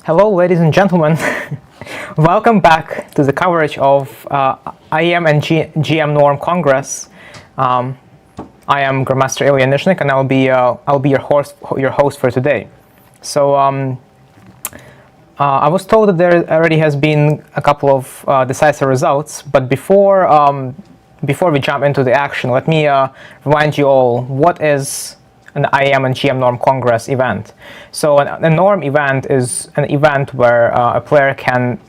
Hello, ladies and gentlemen. Welcome back to the coverage of IEM and GM Norm Congress. I am Grandmaster Illya Nyzhnyk, and I'll be your host for today. So I was told that there already has been a couple of decisive results, but before we jump into the action, let me remind you all what is an IEM and GM Norm Congress event. So a Norm event is an event where a player can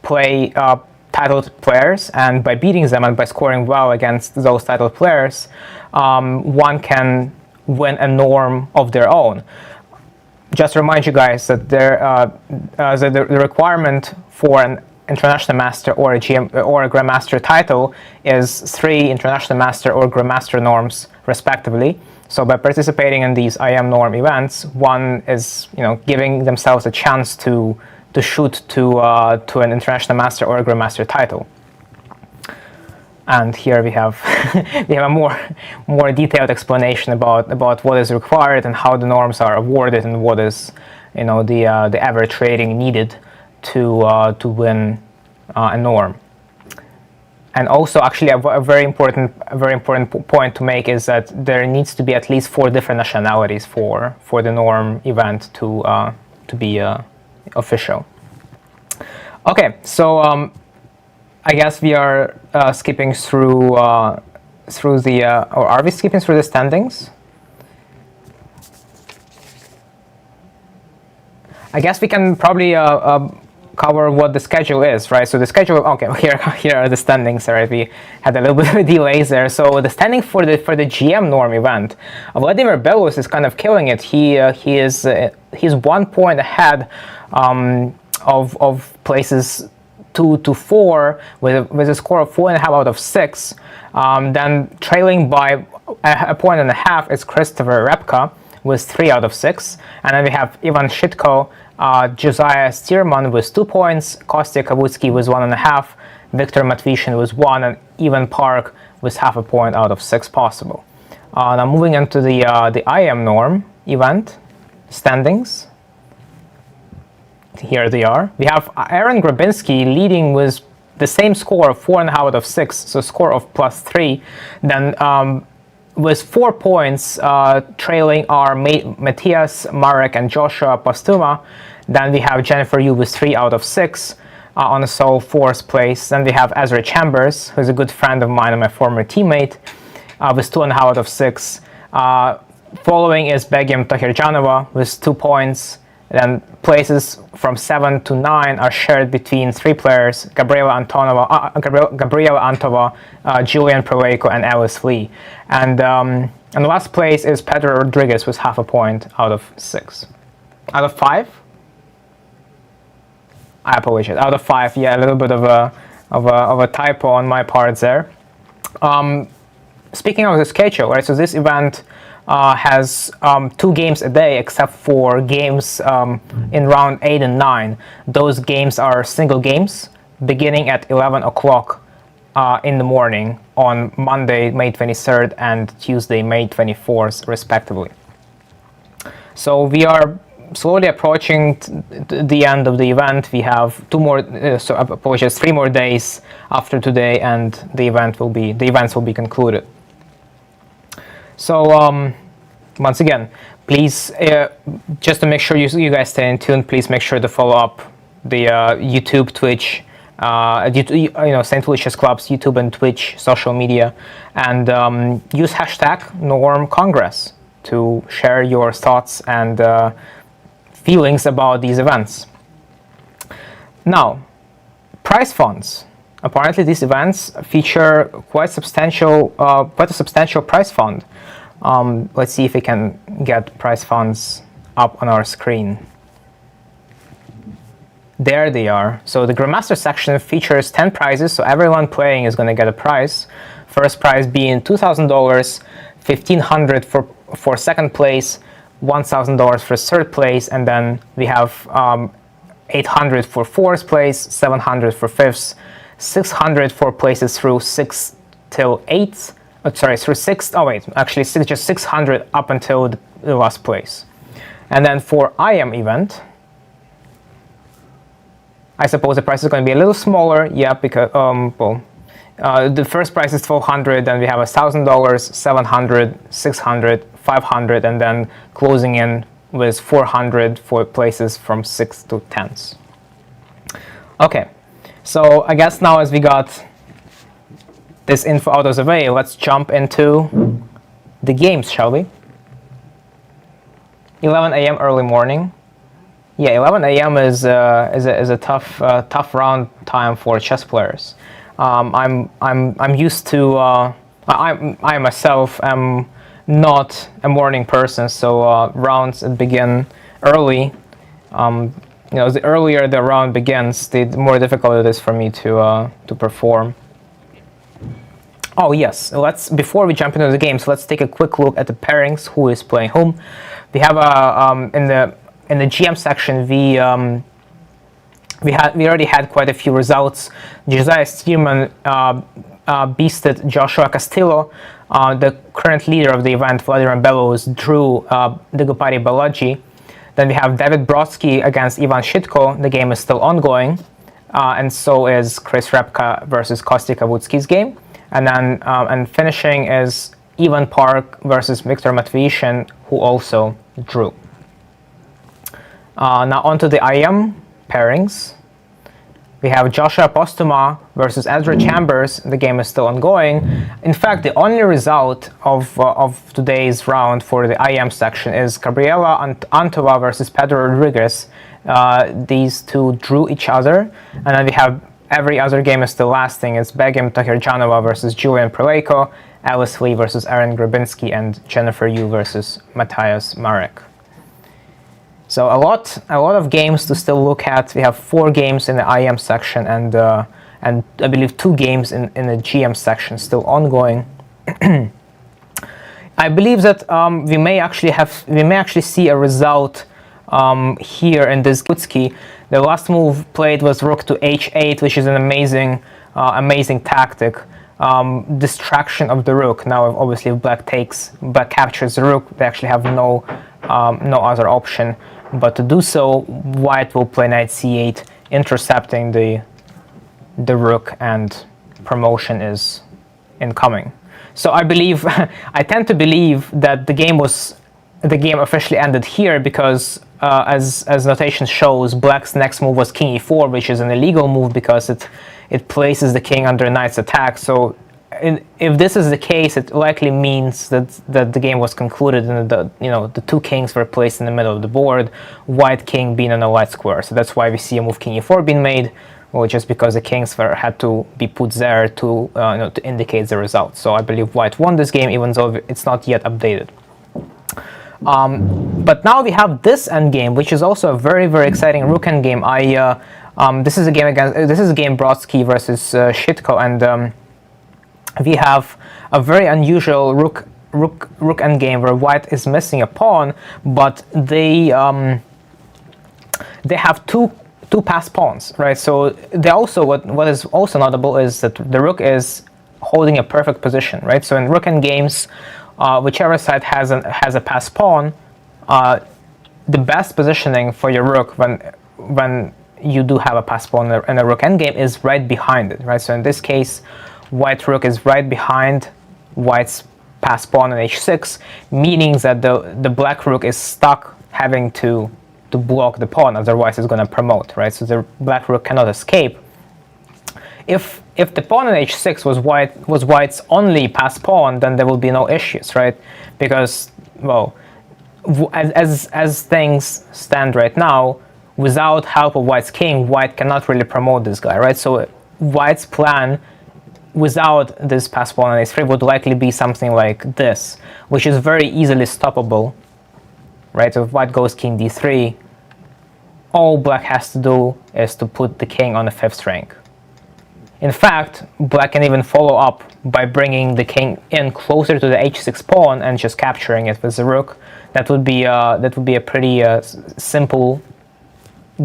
play titled players, and by beating them and by scoring well against those titled players, one can win a norm of their own. Just to remind you guys that the requirement for an International Master or a GM or a Grandmaster title is 3 International Master or Grandmaster norms respectively. So by participating in these IM norm events, one is giving themselves a chance to shoot to an International Master or a Grandmaster title. And here we have a more detailed explanation about what is required and how the norms are awarded and what is the average rating needed to win a norm. And also, actually, a very important point to make is that there needs to be at least 4 different nationalities for the norm event to be official. Okay, so I guess we are skipping through the or are we skipping through the standings? I guess we can probably cover what the schedule is, right? So the schedule, okay, here are the standings, right? We had a little bit of a delays there. So the standing for the GM norm event, Vladimir Belous is kind of killing it. He's 1 point ahead of places 2 to 4 with a score of 4.5 out of 6. Then trailing by a point and a half is Christopher Repka with 3 out of 6, and then we have Ivan Schitco, Josiah Stearman with 2 points, Kostya Kavutskiy with 1.5, Viktor Matviishen with 1, and Ivan Park with half a point out of 6 possible. Now moving into the IM norm event standings. Here they are. We have Aaron Grabinsky leading with the same score of 4.5 out of 6, so score of +3. Then with 4 points trailing are Matyas Marek and Joshua Posthuma. Then we have Jennifer Yu with 3 out of 6 on a sole 4th place. Then we have Ezra Chambers, who's a good friend of mine and my former teammate, with 2.5 out of 6. Following is Begim Tokhirjonova with 2 points. Then places from 7 to 9 are shared between 3 players: Gabriela Antova, Julian Proleiko, and Alice Lee. And the last place is Pedro Rodriguez with half a point out of 6. Out of 5? I apologize. Out of 5, yeah, a little bit of a typo on my part there. Speaking of the schedule, right? So this event has 2 games a day, except for games in round 8 and 9. Those games are single games beginning at 11 o'clock in the morning on Monday, May 23rd and Tuesday, May 24th, respectively. So we are slowly approaching the end of the event. We have 3 more days after today, and the events will be concluded. So once again, please, just to make sure you guys stay in tune, please make sure to follow up the YouTube, Twitch, St. Lucia's Club's YouTube and Twitch social media, and use hashtag Norm Congress to share your thoughts and feelings about these events. Now, prize funds. Apparently, these events feature quite a substantial prize fund. Let's see if we can get prize funds up on our screen. There they are. So the Grandmaster section features 10 prizes, so everyone playing is going to get a prize. First prize being $2,000, $1,500 for second place, $1,000 for third place, and then we have $800 for fourth place, $700 for fifth, $600 for places through 6 till 8. Through 6. Oh wait, actually just 600 up until the last place. And then for IM event, I suppose the price is going to be a little smaller, yeah, because the first price is $1,200, then we have $1,000, $700, $600, $500, and then closing in with $400 for places from 6 to 10s. Okay, so I guess now as we got this info out of the way, let's jump into the games, shall we? 11 a.m. early morning. Yeah, 11 a.m. is a tough round time for chess players. I'm used to. I myself am not a morning person, so rounds begin early. The earlier the round begins, the more difficult it is for me to perform. Oh yes, before we jump into the games, let's take a quick look at the pairings. Who is playing whom? We have in the GM section we already had quite a few results. Josiah Stearman beasted Joshua Castillo. The current leader of the event, Vladimir Belous, drew Daggupati Balaji. Then we have David Brodsky against Ivan Schitco. The game is still ongoing, and so is Chris Repka versus Kostya Kavutskiy's game. And then and finishing is Ivan Park versus Viktor Matviishen, who also drew. Now onto the IM pairings. We have Joshua Posthuma versus Ezra Chambers. The game is still ongoing. In fact, the only result of today's round for the IM section is Gabriela Antova versus Pedro Rodriguez. These two drew each other, and then we have every other game is still lasting. It's Begim Tokhirjonova versus Julian Proleiko, Alice Lee versus Aaron Grabinsky, and Jennifer Yu versus Matyas Marek. So a lot of games to still look at. We have 4 games in the IM section and I believe 2 games in the GM section still ongoing. I believe that we may actually see a result here in this Gavutsky. The last move played was Rook to h8, which is an amazing tactic. Distraction of the Rook. Now, obviously, if Black captures the Rook, they actually have no other option but to do so. White will play knight c8, intercepting the Rook, and promotion is incoming. So I believe, I tend to believe that the game officially ended here because, as notation shows, Black's next move was king e4, which is an illegal move because it places the king under knight's attack. So if this is the case, it likely means that the game was concluded and the 2 kings were placed in the middle of the board, white king being on a light square. So that's why we see a move king e4 being made, well, just because the kings had to be put there to indicate the result. So I believe white won this game, even though it's not yet updated. But now we have this endgame, which is also a very, very exciting Rook endgame. This is a game Brodsky versus Schitco, and we have a very unusual Rook endgame where white is missing a pawn, but they have two passed pawns, right? So they also what is also notable is that the Rook is holding a perfect position, right? So in Rook endgames, whichever side has a passed pawn, the best positioning for your Rook when you do have a passed pawn in a Rook endgame is right behind it, right? So in this case, white Rook is right behind white's passed pawn on h6, meaning that the black Rook is stuck having to block the pawn, otherwise it's going to promote, right? So the black Rook cannot escape. If the pawn on h6 was white's only passed pawn, then there will be no issues, right? Because, well, as things stand right now, without help of white's king, white cannot really promote this guy, right? So white's plan without this passed pawn on h3 would likely be something like this, which is very easily stoppable, right? So if white goes king d3, all black has to do is to put the king on the 5th rank. In fact, black can even follow up by bringing the king in closer to the h6 pawn and just capturing it with the Rook. That would be a pretty simple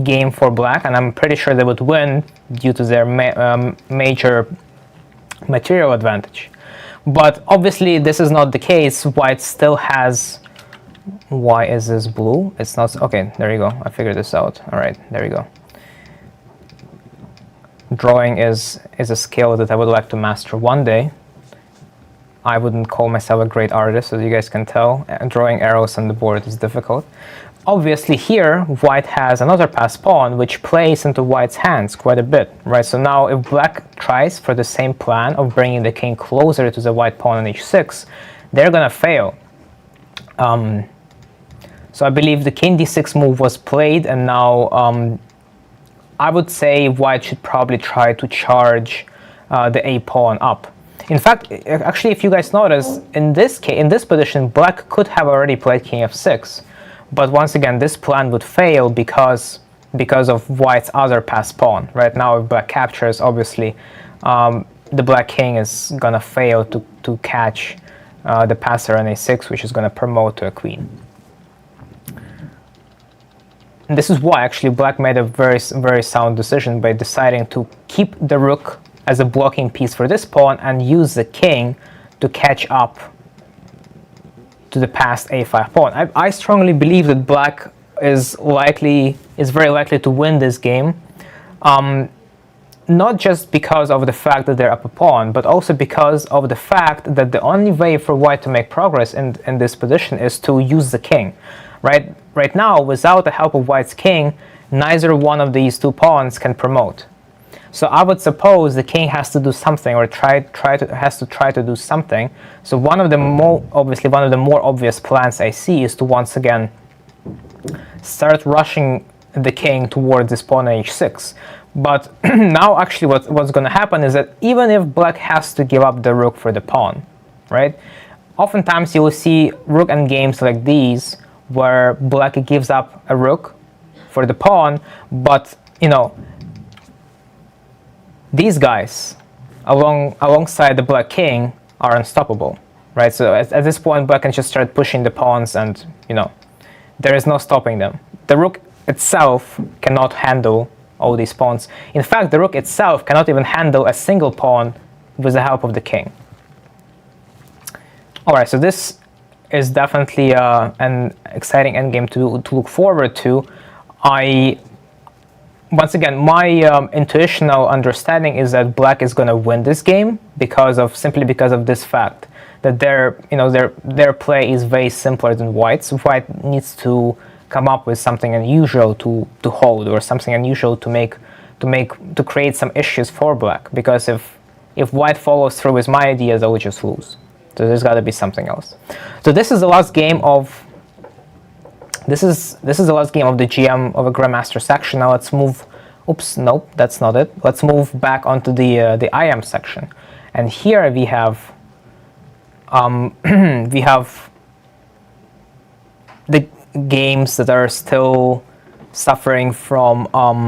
game for black, and I'm pretty sure they would win due to their major material advantage. But obviously this is not the case. White still has... Why is this blue? It's not... Okay, there you go. I figured this out. All right, there you go. drawing is a skill that I would like to master one day. I wouldn't call myself a great artist, as you guys can tell. Drawing arrows on the board is difficult. Obviously here, white has another passed pawn, which plays into white's hands quite a bit, right? So now if black tries for the same plan of bringing the king closer to the white pawn on h6, they're gonna fail. So I believe the king d6 move was played, and now I would say white should probably try to charge the a pawn up. In fact, actually, if you guys notice, in this position, black could have already played king f6, but once again, this plan would fail because of white's other passed pawn. Right now, if black captures, obviously, the black king is gonna fail to catch the passer on a6, which is gonna promote to a queen. And this is why actually black made a very sound decision by deciding to keep the rook as a blocking piece for this pawn and use the king to catch up to the passed a5 pawn. I strongly believe that black is very likely to win this game, not just because of the fact that they're up a pawn, but also because of the fact that the only way for white to make progress in this position is to use the king. Right now, without the help of white's king, neither one of these two pawns can promote. So I would suppose the king has to do something, or has to try to do something. So one of the more obvious plans I see is to once again start rushing the king towards this pawn on h6. But now actually what's going to happen is that even if black has to give up the rook for the pawn, right? Oftentimes you will see rook endgames like these where black gives up a rook for the pawn, but these guys alongside the black king are unstoppable, right? So at this point black can just start pushing the pawns, and there is no stopping them. The rook itself cannot handle all these pawns. In fact, the rook itself cannot even handle a single pawn with the help of the king. Alright, so this is definitely an exciting endgame to look forward to. Once again, my intuitional understanding is that black is going to win this game simply because of this fact that their play is way simpler than white's. White needs to come up with something unusual to hold, or something unusual to create some issues for black. Because if white follows through with my ideas, I will just lose. So there's got to be something else. So this is the last game of. This is the last game of the GM of a Grandmaster section. Now let's move. Oops, nope, that's not it. Let's move back onto the IM section, and here we have the games that are still suffering from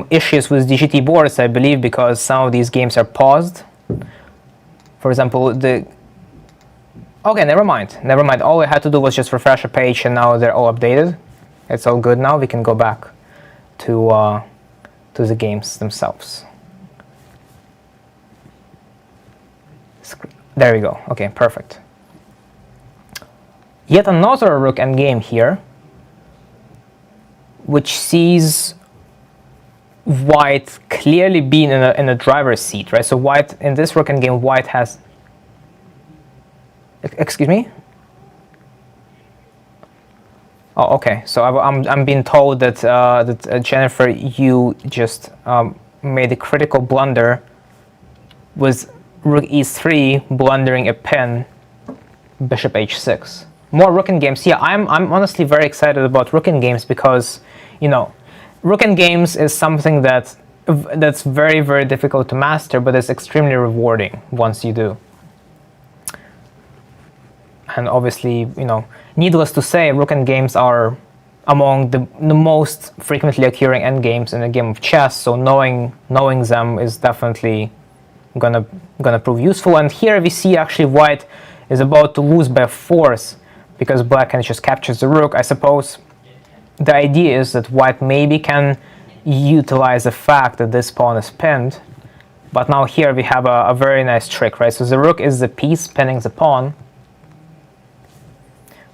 issues with DGT boards, I believe, because some of these games are paused. For example, okay, never mind. All I had to do was just refresh a page, and now they're all updated. It's all good now. We can go back to the games themselves. There we go. Okay, perfect. Yet another rook endgame here, which sees white clearly being in a driver's seat, right? So white in this rook endgame, white has. Excuse me? Oh, okay. So I'm being told that Jennifer, you just made a critical blunder with rook e3, blundering a pin, bishop h6. More rook endgames. Yeah, I'm honestly very excited about rook endgames because rook endgames is something that's very, very difficult to master, but it's extremely rewarding once you do. And obviously, needless to say, rook endgames are among the most frequently occurring endgames in a game of chess. So knowing them is definitely gonna prove useful. And here we see actually white is about to lose by force because black can just capture the rook. I suppose the idea is that white maybe can utilize the fact that this pawn is pinned. But now here we have a very nice trick, right? So the rook is the piece pinning the pawn.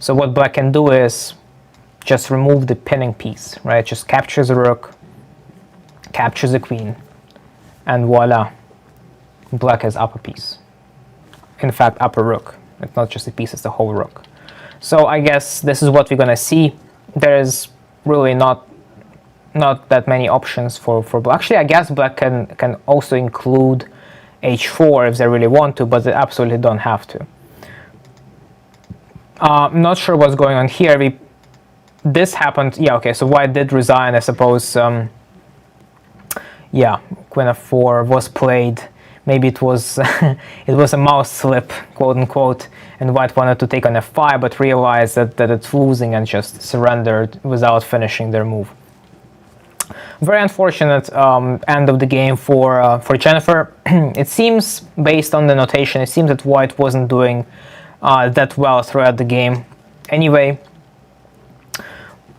So what black can do is just remove the pinning piece, right? Just captures the rook, captures the queen, and voila, black has upper piece. In fact, upper rook. It's not just a piece, it's the whole rook. So I guess this is what we're gonna see. There is really not that many options for black. Actually, I guess black can also include h4 if they really want to, but they absolutely don't have to. I'm not sure what's going on here. This happened. Yeah, okay. So white did resign, I suppose. Yeah, queen f4 was played. Maybe it was it was a mouse slip, quote unquote, and white wanted to take on f5, but realized that it's losing and just surrendered without finishing their move. Very unfortunate end of the game for Jennifer. It seems, based on the notation, it seems that white wasn't doing that well throughout the game. Anyway,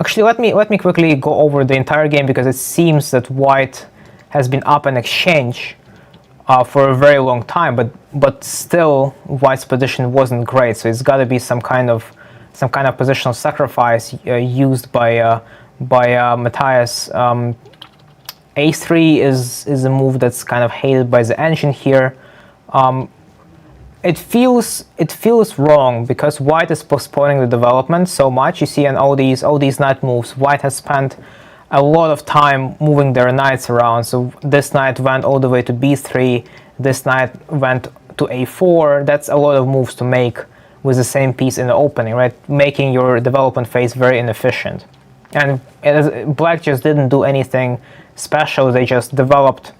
actually, let me quickly go over the entire game, because it seems that white has been up in exchange for a very long time, but still white's position wasn't great. So it's got to be some kind of positional sacrifice used by Matyas. A3 is a move that's kind of hated by the engine here. It feels wrong because white is postponing the development so much. You see, in all these knight moves, white has spent a lot of time moving their knights around. So this knight went all the way to b3, this knight went to a4. That's a lot of moves to make with the same piece in the opening, right? Making your development phase very inefficient. And black just didn't do anything special. They just developed.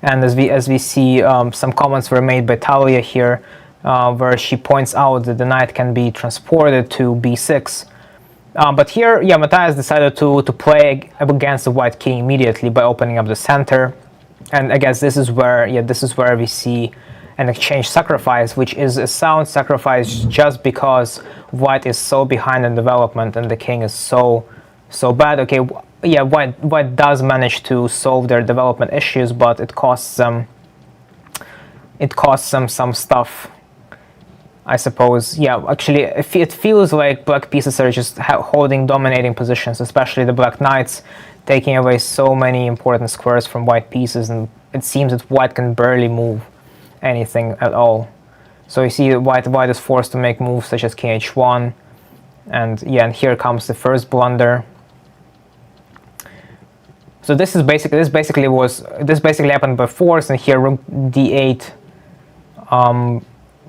And as we see, some comments were made by Talia here, where she points out that the knight can be transported to b6. But here, yeah, Matyas decided to play against the white king immediately by opening up the center. And I guess this is where we see an exchange sacrifice, which is a sound sacrifice just because white is so behind in development and the king is so bad. Okay, yeah, white does manage to solve their development issues, but it costs them some stuff, I suppose. Yeah, actually, it feels like black pieces are just holding dominating positions, especially the black knights, taking away so many important squares from white pieces, and it seems that white can barely move anything at all. So you see white is forced to make moves such as king h1, and yeah, and here comes the first blunder. So this basically happened by force, and here rook d8,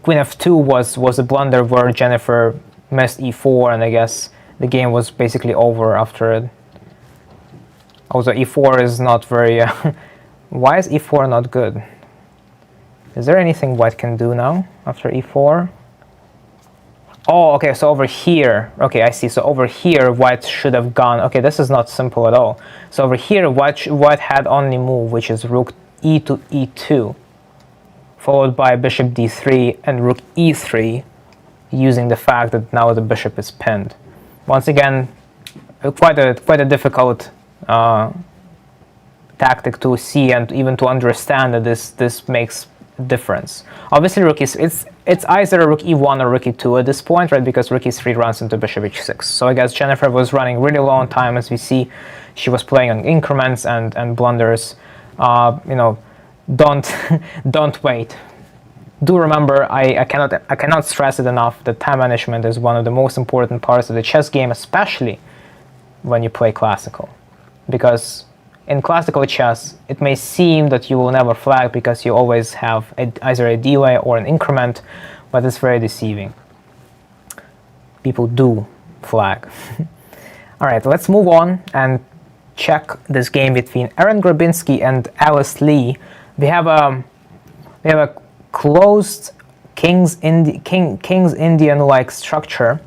queen f2 was a blunder where Jennifer missed e4, and I guess the game was basically over after it. Also, e4 is not very. Why is e4 not good? Is there anything white can do now after e4? Oh, okay, so over here, okay, I see. So over here, white should have gone. Okay, this is not simple at all. So over here, white had only move, which is rook e to e2, followed by bishop d3 and rook e3, using the fact that now the bishop is pinned. Once again, quite a difficult tactic to see and even to understand that this makes a difference. Obviously, it's either rook e1 or rook e2 at this point, right? Because rook e3 runs into bishop h6. So I guess Jennifer was running really long time. As we see, she was playing on increments and blunders. You know, don't wait. Do remember, I cannot stress it enough that time management is one of the most important parts of the chess game, especially when you play classical. Because in classical chess, it may seem that you will never flag because you always have either a delay or an increment, but it's very deceiving. People do flag. All right, let's move on and check this game between Aaron Grabinsky and Alice Lee. We have a closed King's Indian-like structure,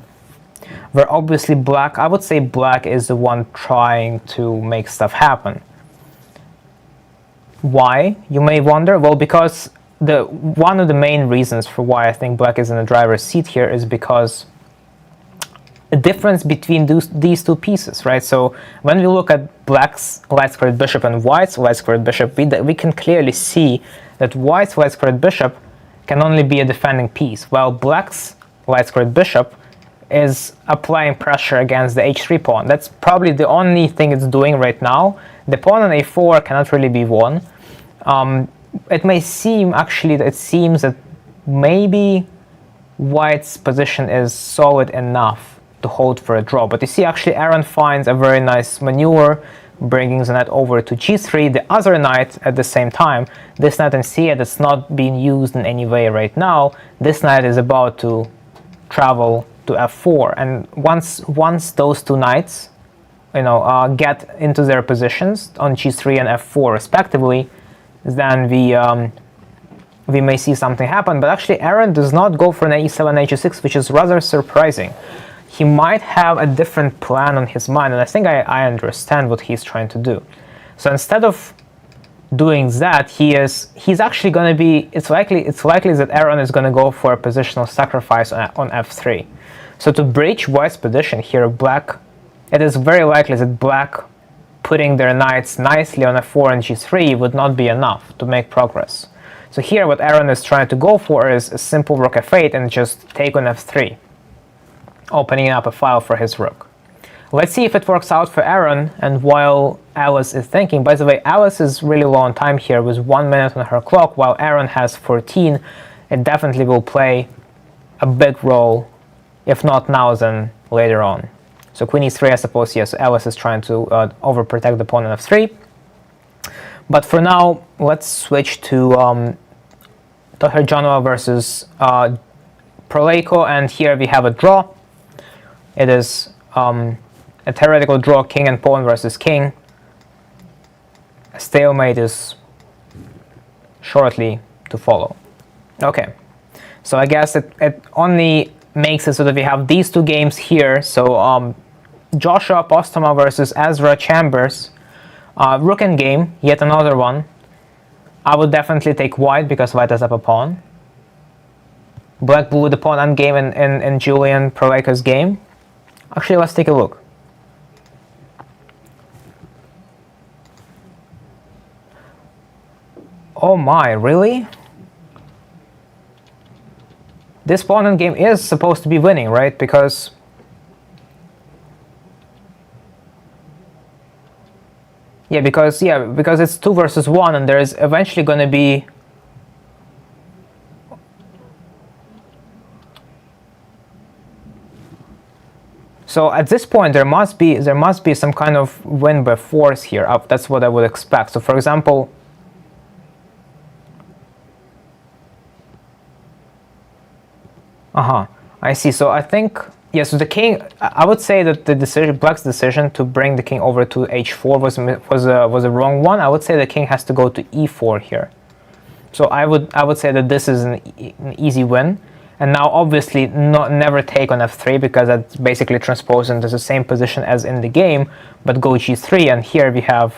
where obviously black, I would say black is the one trying to make stuff happen. Why, you may wonder? Well, because one of the main reasons for why I think black is in the driver's seat here is because the difference between these two pieces, right? So when we look at black's light-squared bishop and white's light-squared bishop, we can clearly see that white's light-squared bishop can only be a defending piece, while black's light-squared bishop is applying pressure against the h3 pawn. That's probably the only thing it's doing right now. The pawn on a4 cannot really be won, It may seem, actually, it seems that maybe White's position is solid enough to hold for a draw. But you see, actually, Aaron finds a very nice maneuver, bringing the knight over to g3. The other knight at the same time, this knight in c8 that's not being used in any way right now, this knight is about to travel to f4. And once those two knights, get into their positions on g3 and f4 respectively, then we may see something happen. But actually, Aaron does not go for an e7, h6, which is rather surprising. He might have a different plan on his mind, and I think I understand what he's trying to do. So instead of doing that, he's actually going to be, it's likely that Aaron is going to go for a positional sacrifice on f3. So to breach White's position here, it is very likely that Black putting their knights nicely on f4 and g3 would not be enough to make progress. So here what Aaron is trying to go for is a simple rook f8 and just take on f3, opening up a file for his rook. Let's see if it works out for Aaron. And while Alice is thinking, by the way, Alice is really low on time here with 1 minute on her clock, while Aaron has 14. It definitely will play a big role, if not now, then later on. So queen e3, I suppose, yes, Alice is trying to overprotect the pawn on f3. But for now, let's switch to Tokhirjonova versus Proleiko, and here we have a draw. It is a theoretical draw, king and pawn versus king. A stalemate is shortly to follow. Okay, so I guess it only makes it so that we have these two games here. So Joshua Posthuma versus Ezra Chambers. Rook endgame, yet another one. I would definitely take White because White has up a pawn. Black blew the pawn endgame in Julian Proleiko's game. Actually, let's take a look. Oh my, really? This pawn endgame is supposed to be winning, right? Because because it's 2 versus 1, and there's eventually going to be so at this point there must be some kind of win by force here. That's what I would expect. So for example, I see. So I think, yes, so the king, I would say that the decision, Black's decision to bring the king over to h4 was a wrong one. I would say the king has to go to e4 here. So I would say that this is an easy win. And now obviously never take on f3, because that's basically transposed into the same position as in the game, but go g3, and here we have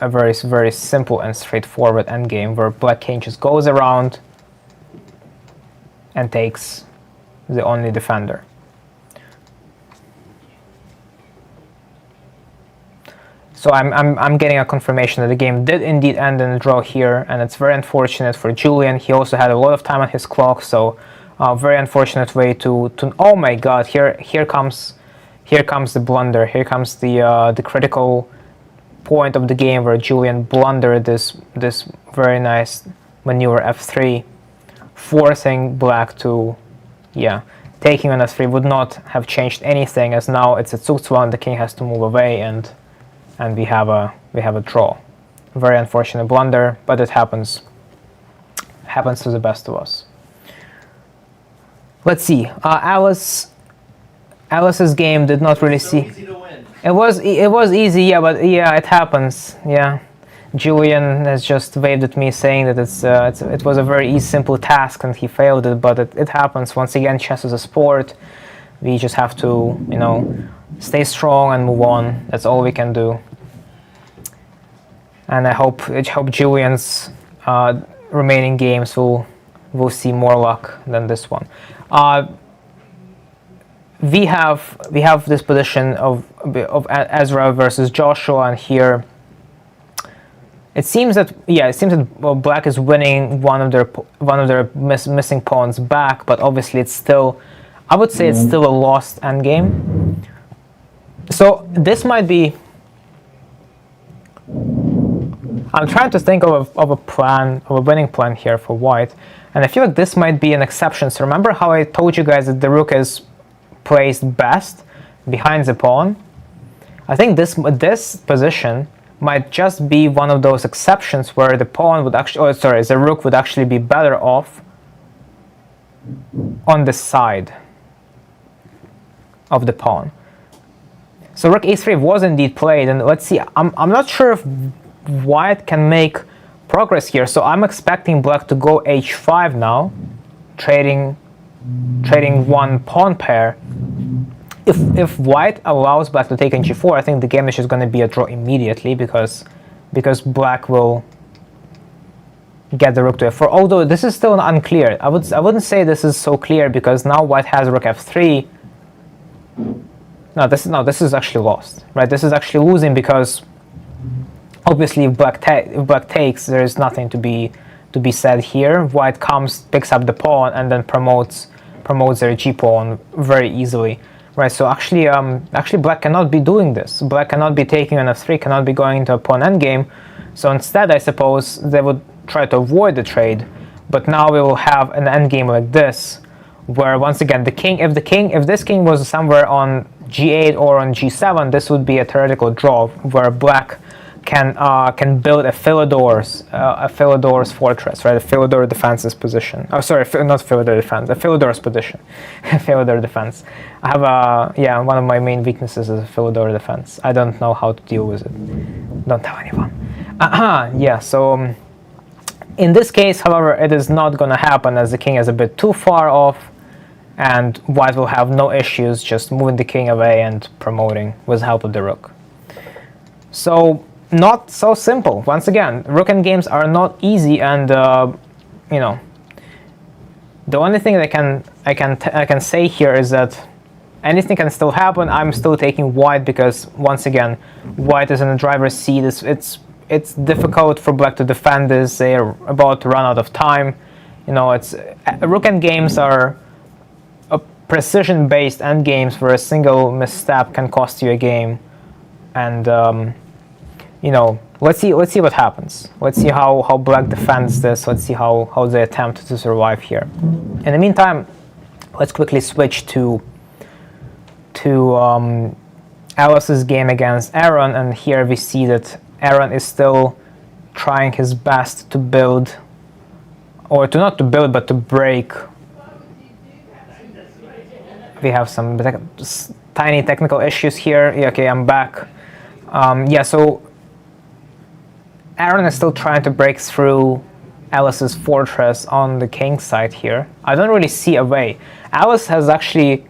a very, very simple and straightforward endgame where Black king just goes around and takes the only defender. So I'm getting a confirmation that the game did indeed end in a draw here, and it's very unfortunate for Julian. He also had a lot of time on his clock, so very unfortunate way to oh my god, here comes the blunder. Here comes the critical point of the game where Julian blundered this very nice maneuver f3, forcing Black to, taking on f3 would not have changed anything, as now it's a Zugzwang, the king has to move away, and we have a draw. Very unfortunate blunder, but it happens to the best of us. Let's see. Alice's game did not really see. Easy to win. It was easy, but it happens. Yeah. Julian has just waved at me saying that it was a very easy, simple task and he failed it, but it happens. Once again, chess is a sport. We just have to, stay strong and move on. That's all we can do. And I hope Julian's remaining games will see more luck than this one. We have this position of Ezra versus Joshua, and here it seems that Black is winning one of their missing pawns back, but obviously it's still, I would say it's still a lost endgame. So this might be I'm trying to think of a plan, of a winning plan here for white, and I feel like this might be an exception. So remember how I told you guys that the rook is placed best behind the pawn? I think this position might just be one of those exceptions where the pawn would actually, the rook would actually be better off on the side of the pawn. So rook e3 was indeed played, and let's see, I'm not sure if white can make progress here, so I'm expecting black to go h5 now, trading one pawn pair. If white allows black to take on g4, I think the game is just going to be a draw immediately, because black will get the rook to f4. Although this is still unclear. I wouldn't say this is so clear, because now white has rook f3. No, this is actually lost, right? This is actually losing, because obviously if black takes, there is nothing to be said here. White comes, picks up the pawn, and then promotes their g pawn very easily. Right, so actually black cannot be doing this. Black cannot be taking on f3, cannot be going into a pawn endgame. So instead, I suppose they would try to avoid the trade. But now we will have an endgame like this, where once again the king, if this king was somewhere on g8 or on g7, this would be a theoretical draw where black can build a Philidor's fortress, right? A Philidor defense's position. Oh, sorry, not Philidor defense, a Philidor's position. Philidor defense. I have one of my main weaknesses is Philidor defense. I don't know how to deal with it. Don't tell anyone. Yeah, so in this case, however, it is not going to happen, as the king is a bit too far off, and white will have no issues just moving the king away and promoting with the help of the rook. So not so simple. Once again, rook endgames are not easy, and you know, the only thing that I can say here is that anything can still happen. I'm still taking white, because once again, white is in the driver's seat. It's difficult for black to defend this. They are about to run out of time. You know, rook endgames are precision-based endgames where a single misstep can cost you a game, and you know, let's see what happens. Let's see how black defends this. Let's see how they attempt to survive here. In the meantime, let's quickly switch to Alice's game against Aaron, and here we see that Aaron is still trying his best to build, or not to build, but to break. We have some tiny technical issues here. Yeah, okay, I'm back. Yeah, so Aaron is still trying to break through Alice's fortress on the king side here. I don't really see a way. Alice has actually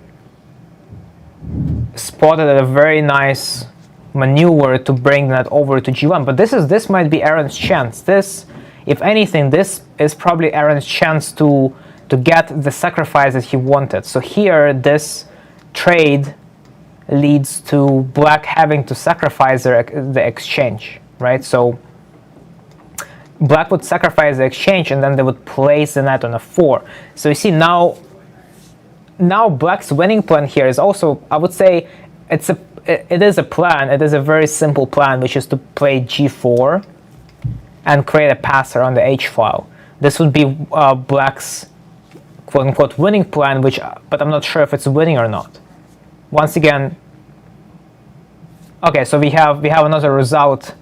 spotted a very nice maneuver to bring that over to g1, but this might be Aaron's chance. This, if anything, this is probably Aaron's chance to get the sacrifice that he wanted. So here, this trade leads to black having to sacrifice the exchange, right? So black would sacrifice the exchange, and then they would place the knight on f4. So you see, now black's winning plan here is also, I would say, it is a plan. It is a very simple plan, which is to play g4 and create a passer on the h file. This would be black's quote-unquote winning plan, but I'm not sure if it's winning or not. Once again, okay, so we have another result.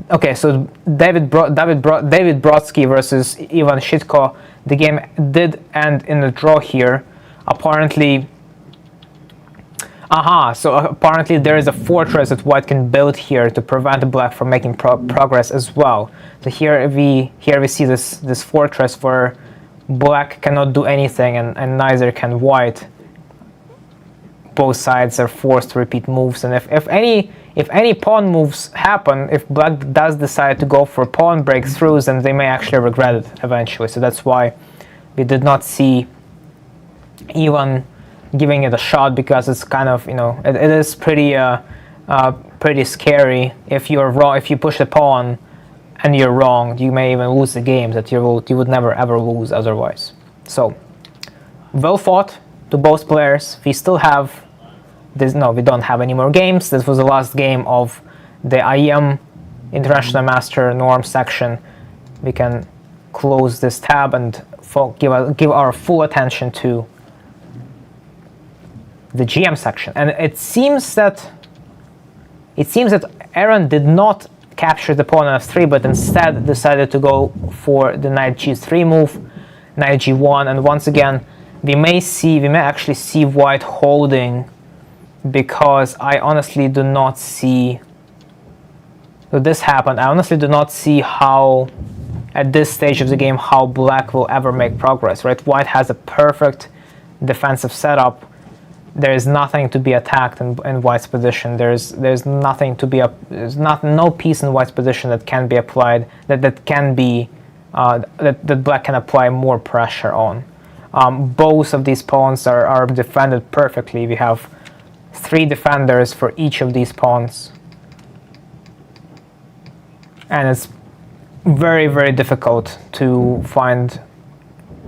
Okay, so David Brodsky versus Ivan Schitco. The game did end in a draw here. Apparently, so apparently there is a fortress that white can build here to prevent black from making progress as well. So here we see this fortress where black cannot do anything, and neither can white. Both sides are forced to repeat moves, and if any pawn moves happen, if black does decide to go for pawn breakthroughs, then they may actually regret it eventually. So that's why we did not see Ivan giving it a shot, because it's kind of, you know, it is pretty scary. If you're wrong, if you push the pawn and you're wrong, you may even lose the game that you would never ever lose otherwise. So well fought to both players. We still have this. No, we don't have any more games. This was the last game of the IM International Master norm section, we can close this tab and give our full attention to the GM section. And it seems that Aaron did not capture the pawn on f3, but instead decided to go for the knight g3 move, knight g1, and once again we may actually see white holding, because I honestly do not see this happen. I honestly do not see how, at this stage of the game, how black will ever make progress, right? White has a perfect defensive setup. There is nothing to be attacked in white's position. There's nothing to be no piece in white's position that can be applied, that black can apply more pressure on. Both of these pawns are defended perfectly. We have 3 defenders for each of these pawns, and it's very, very difficult to find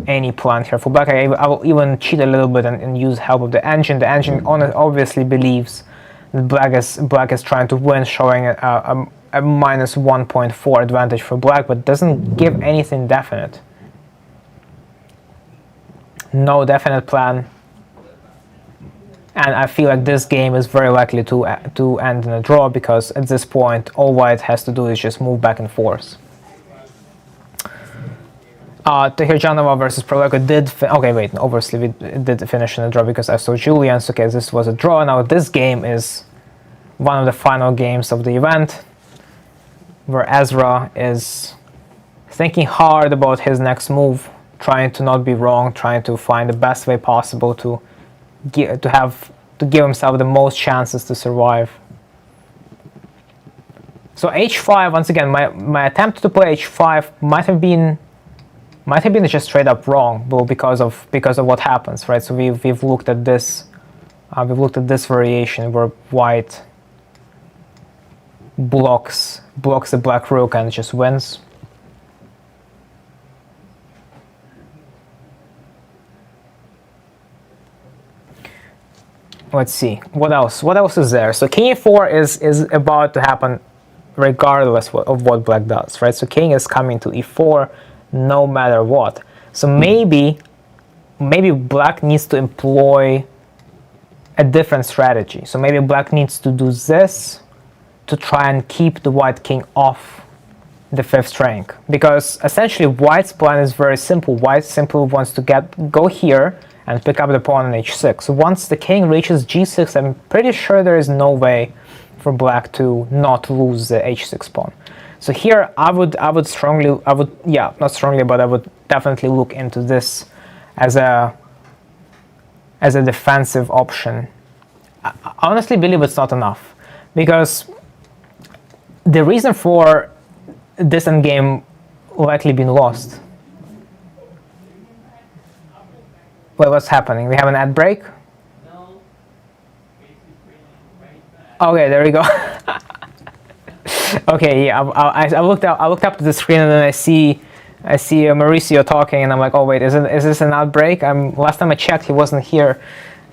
any plan here for black. I will even cheat a little bit and use help of the engine. The engine obviously believes that black is trying to win, showing a minus 1.4 advantage for black, but doesn't give anything definite. No definite plan. And I feel like this game is very likely to end in a draw, because at this point all white has to do is just move back and forth. Tokhirjonova versus Proleiko did obviously we did finish in a draw because I saw Julian's. Okay, this was a draw. Now this game is one of the final games of the event, where Ezra is thinking hard about his next move, trying to not be wrong, trying to find the best way possible to give himself the most chances to survive. So h5, once again, my attempt to play h5 might have been just straight up wrong, but because of what happens, right? So we've looked at this variation where white blocks the black rook and just wins. Let's see what else is there. So king e4 is about to happen regardless of what black does, right? So king is coming to e4 no matter what. So maybe black needs to employ a different strategy. So maybe black needs to do this to try and keep the white king off the 5th rank, because essentially white's plan is very simple. White simply wants to go here and pick up the pawn on h6. So once the king reaches g6, I'm pretty sure there is no way for black to not lose the h6 pawn. So here I would definitely look into this as a defensive option. I honestly believe it's not enough, because the reason for this endgame likely been lost. Wait, what's happening? We have an ad break? No. Okay, there we go. Okay, yeah, I looked up to the screen, and then I see Mauricio talking, and I'm like, oh wait, is this an outbreak? Last time I checked, he wasn't here,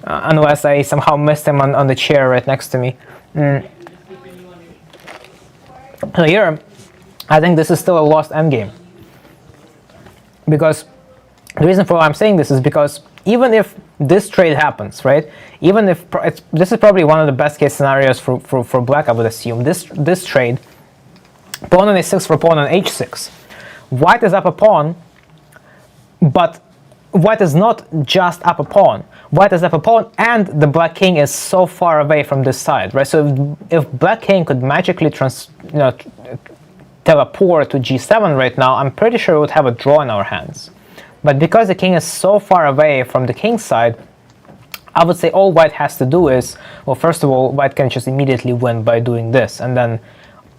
unless I somehow missed him on the chair right next to me. So here, I think this is still a lost endgame, because the reason for why I'm saying this is because even if this trade happens, right? Even if this is probably one of the best case scenarios for black, I would assume. This trade, pawn on a6 for pawn on h6. White is up a pawn, but white is not just up a pawn. White is up a pawn, and the black king is so far away from this side, right? So if black king could magically teleport to g7 right now, I'm pretty sure we would have a draw in our hands. But because the king is so far away from the king's side, I would say all white has to do is, well, first of all, white can just immediately win by doing this, and then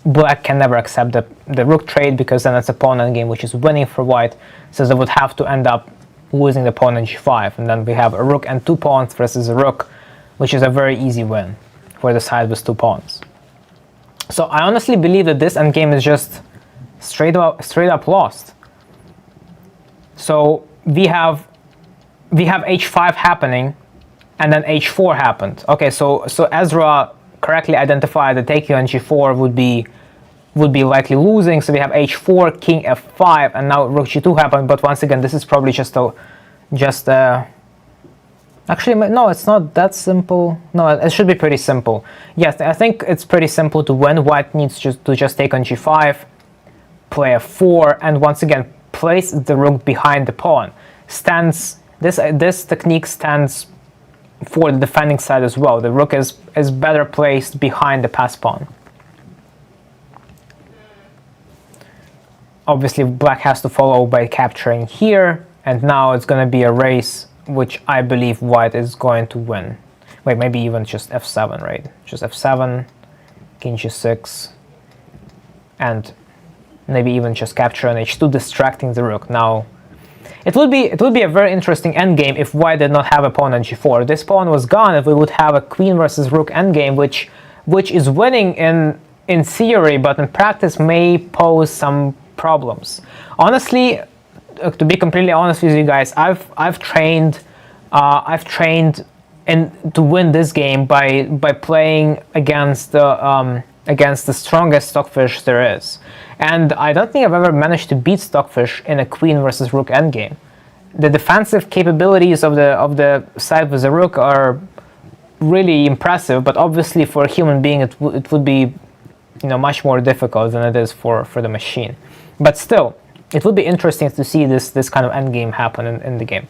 black can never accept the rook trade, because then it's a pawn endgame which is winning for white, so they would have to end up losing the pawn on g5, and then we have a rook and 2 pawns versus a rook, which is a very easy win for the side with 2 pawns. So I honestly believe that this endgame is just straight up lost. So we have h5 happening, and then h4 happened. Okay, so Ezra correctly identify the taking on g4 would be likely losing. So we have h4, king f5, and now rook g2 happened. But once again, this is probably actually, no, it's not that simple. No, it should be pretty simple. Yes, I think it's pretty simple to win. White needs to just take on g5, play f4, and once again place the rook behind the pawn. This technique stands for the defending side as well. The rook is better placed behind the passed pawn. Obviously, black has to follow by capturing here, and now it's going to be a race, which I believe white is going to win. Wait, maybe even just f7, right? Just f7, king g6, and maybe even just capture on h2, distracting the rook. Now, it would be a very interesting endgame if white did not have a pawn on g4. This pawn was gone if we would have a queen versus rook endgame, which is winning in theory, but in practice may pose some problems. Honestly, to be completely honest with you guys, I've trained to win this game by playing against the strongest stockfish there is, and I don't think I've ever managed to beat stockfish in a queen versus rook endgame. The defensive capabilities of the side with the rook are really impressive, but obviously for a human being it would be much more difficult than it is for the machine. But still, it would be interesting to see this kind of endgame happen in the game.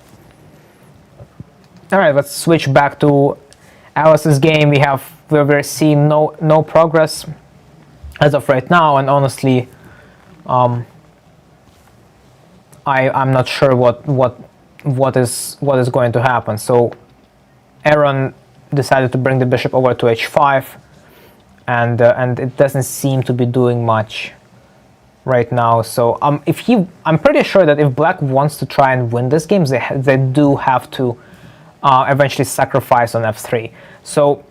All right, let's switch back to Alice's game. We're seeing no progress as of right now, and honestly, I'm not sure what is going to happen. So Aaron decided to bring the bishop over to h5, and it doesn't seem to be doing much right now. So I'm pretty sure that if black wants to try and win this game, they do have to eventually sacrifice on f3. So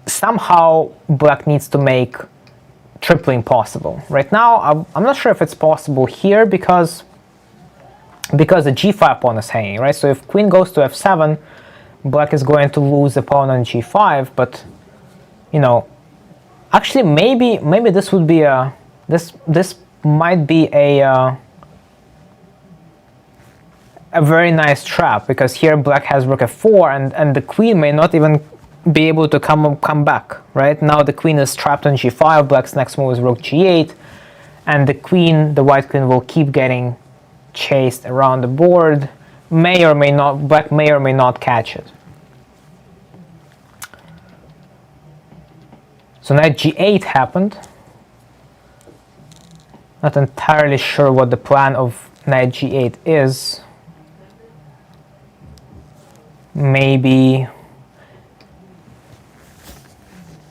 somehow black needs to make tripling possible. Right now, I'm not sure if it's possible here because the g5 pawn is hanging, right? So if queen goes to f7, black is going to lose the pawn on g5, but actually, maybe this would be this might be a very nice trap, because here black has rook f4, and the queen may not even be able to come back. Right now, the queen is trapped on g5. Black's next move is rook g8, and the white queen will keep getting chased around the board. Black may or may not catch it. So knight g8 happened. Not entirely sure what the plan of knight g8 is. Maybe...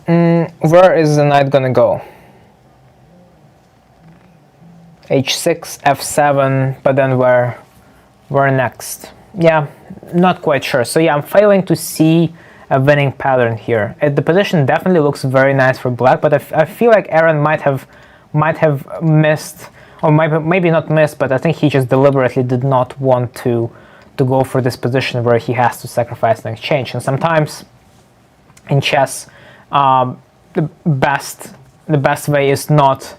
where is the knight gonna go? h6, f7, but then where next? Yeah, not quite sure. So yeah, I'm failing to see a winning pattern here. The position definitely looks very nice for black, but I feel like Aaron might have missed, or maybe not missed, but I think he just deliberately did not want to go for this position where he has to sacrifice an exchange. And sometimes in chess, the best way is what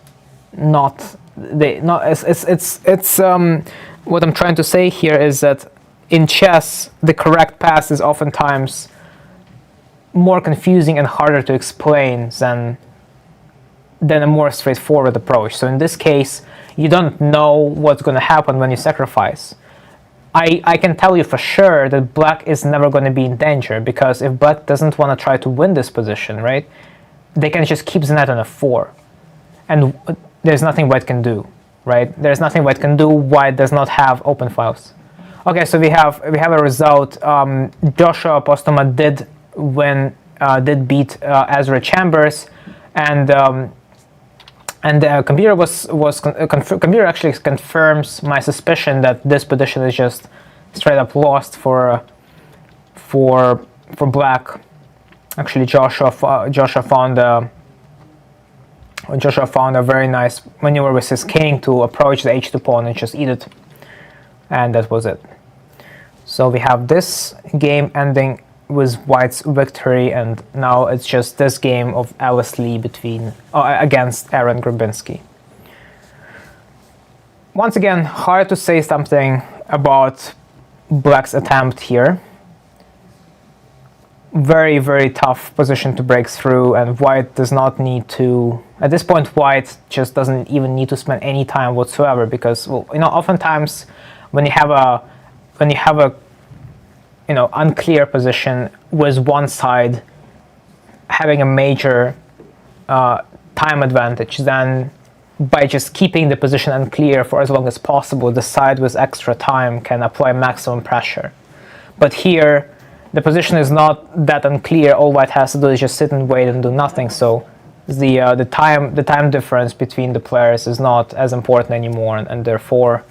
I'm trying to say here is that in chess the correct path is oftentimes more confusing and harder to explain than a more straightforward approach. So in this case, you don't know what's going to happen when you sacrifice. I can tell you for sure that black is never going to be in danger, because if black doesn't want to try to win this position, right, they can just keep the knight on f4, and there's nothing white can do, right? There's nothing white can do. White does not have open files. Okay, so we have a result. Joshua Posthuma did beat Ezra Chambers, and computer computer actually confirms my suspicion that this position is just straight up lost for black. Actually, Joshua found a very nice maneuver with his king to approach the h2 pawn and just eat it, and that was it. So we have this game ending was white's victory, and now it's just this game of Alice Lee against Aaron Grabinsky. Once again, hard to say something about black's attempt here. Very, very tough position to break through, and white does not need to, at this point white just doesn't even need to spend any time whatsoever, because, well, oftentimes when you have a unclear position with one side having a major time advantage, then by just keeping the position unclear for as long as possible, the side with extra time can apply maximum pressure. But here the position is not that unclear. All white has to do is just sit and wait and do nothing, so the time difference between the players is not as important anymore, and therefore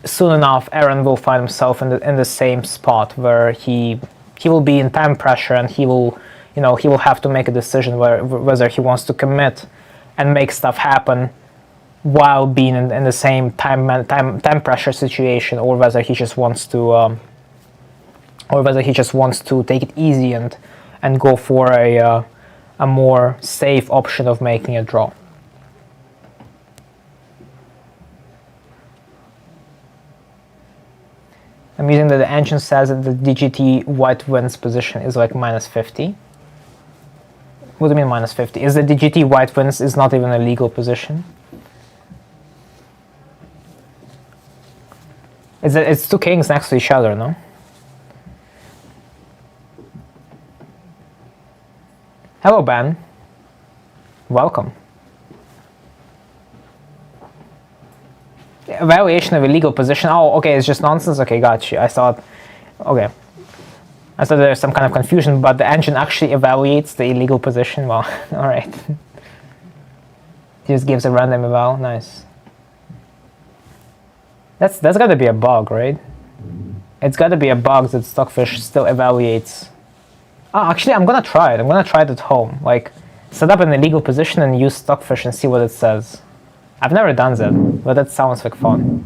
soon enough Aaron will find himself in the same spot where he will be in time pressure, and he will have to make a decision whether he wants to commit and make stuff happen while being in the same time pressure situation, or whether he just wants to take it easy and go for a more safe option of making a draw. I'm using that the engine says that the DGT white wins position is like -50. What do you mean -50? Is the DGT white wins is not even a legal position? It's two kings next to each other, no? Hello, Ben. Welcome. Evaluation of a legal position. Oh, okay, it's just nonsense. Okay, got you. I thought there's some kind of confusion, but the engine actually evaluates the illegal position. Well, all right. Just gives a random eval. Nice. That's got to be a bug, right? It's got to be a bug that Stockfish still evaluates. Oh, actually, I'm gonna try it. I'm gonna try it at home. Like, set up an illegal position and use Stockfish and see what it says. I've never done that, but that sounds like fun.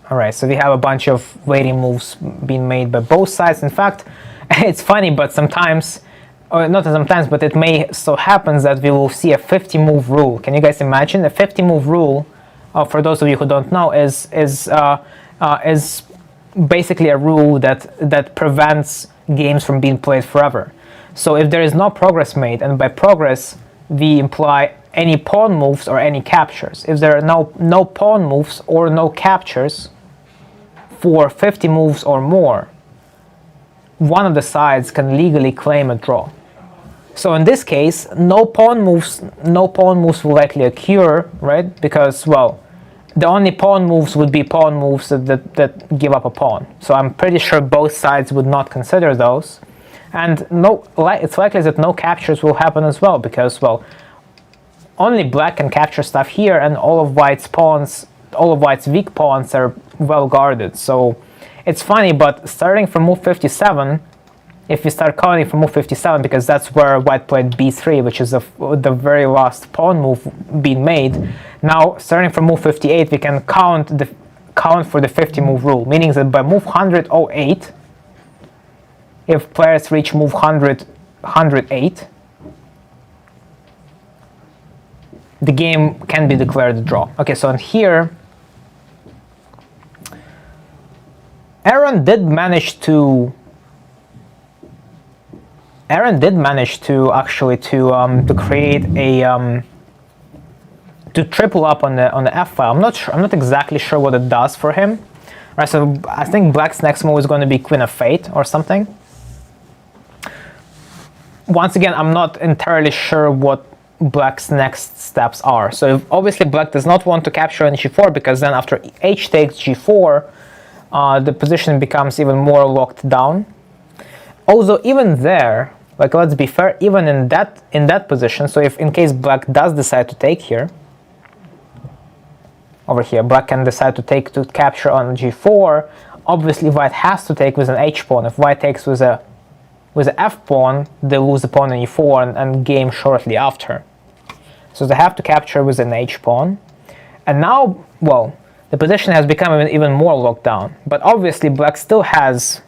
Alright, so we have a bunch of waiting moves being made by both sides. In fact, it's funny, but sometimes, or not sometimes, but it may so happens that we will see a 50-move rule. Can you guys imagine? A 50-move rule, for those of you who don't know, is basically a rule that prevents games from being played forever. So if there is no progress made, and by progress we imply any pawn moves or any captures, if there are no pawn moves or no captures for 50 moves or more, one of the sides can legally claim a draw. So in this case, no pawn moves will likely occur, right? Because, well, the only pawn moves would be pawn moves that give up a pawn. So I'm pretty sure both sides would not consider those. And it's likely that no captures will happen as well, because, well, only black can capture stuff here, and all of white's weak pawns are well guarded. So it's funny, but starting from move 57, if we start counting from move 57, because that's where white played b3, which is the very last pawn move being made. Now, starting from move 58, we can count for the 50-move rule, meaning that by move 108, if players reach move 108, the game can be declared a draw. Okay, so in here, Aaron did manage to actually to create a to triple up on the f file. I'm not exactly sure what it does for him. Right, so I think black's next move is going to be Queen of Fate or something. Once again, I'm not entirely sure what black's next steps are. So if obviously black does not want to capture on g4, because then after h takes g4, the position becomes even more locked down. Although even there, like, let's be fair, even in that position, so if in case black does decide to take here, over here, black can decide to capture on g4. Obviously, white has to take with an h pawn. If white takes with a f pawn, they lose the pawn on e4 and game shortly after. So they have to capture with an h pawn. And now, well, the position has become even more locked down. But obviously black still has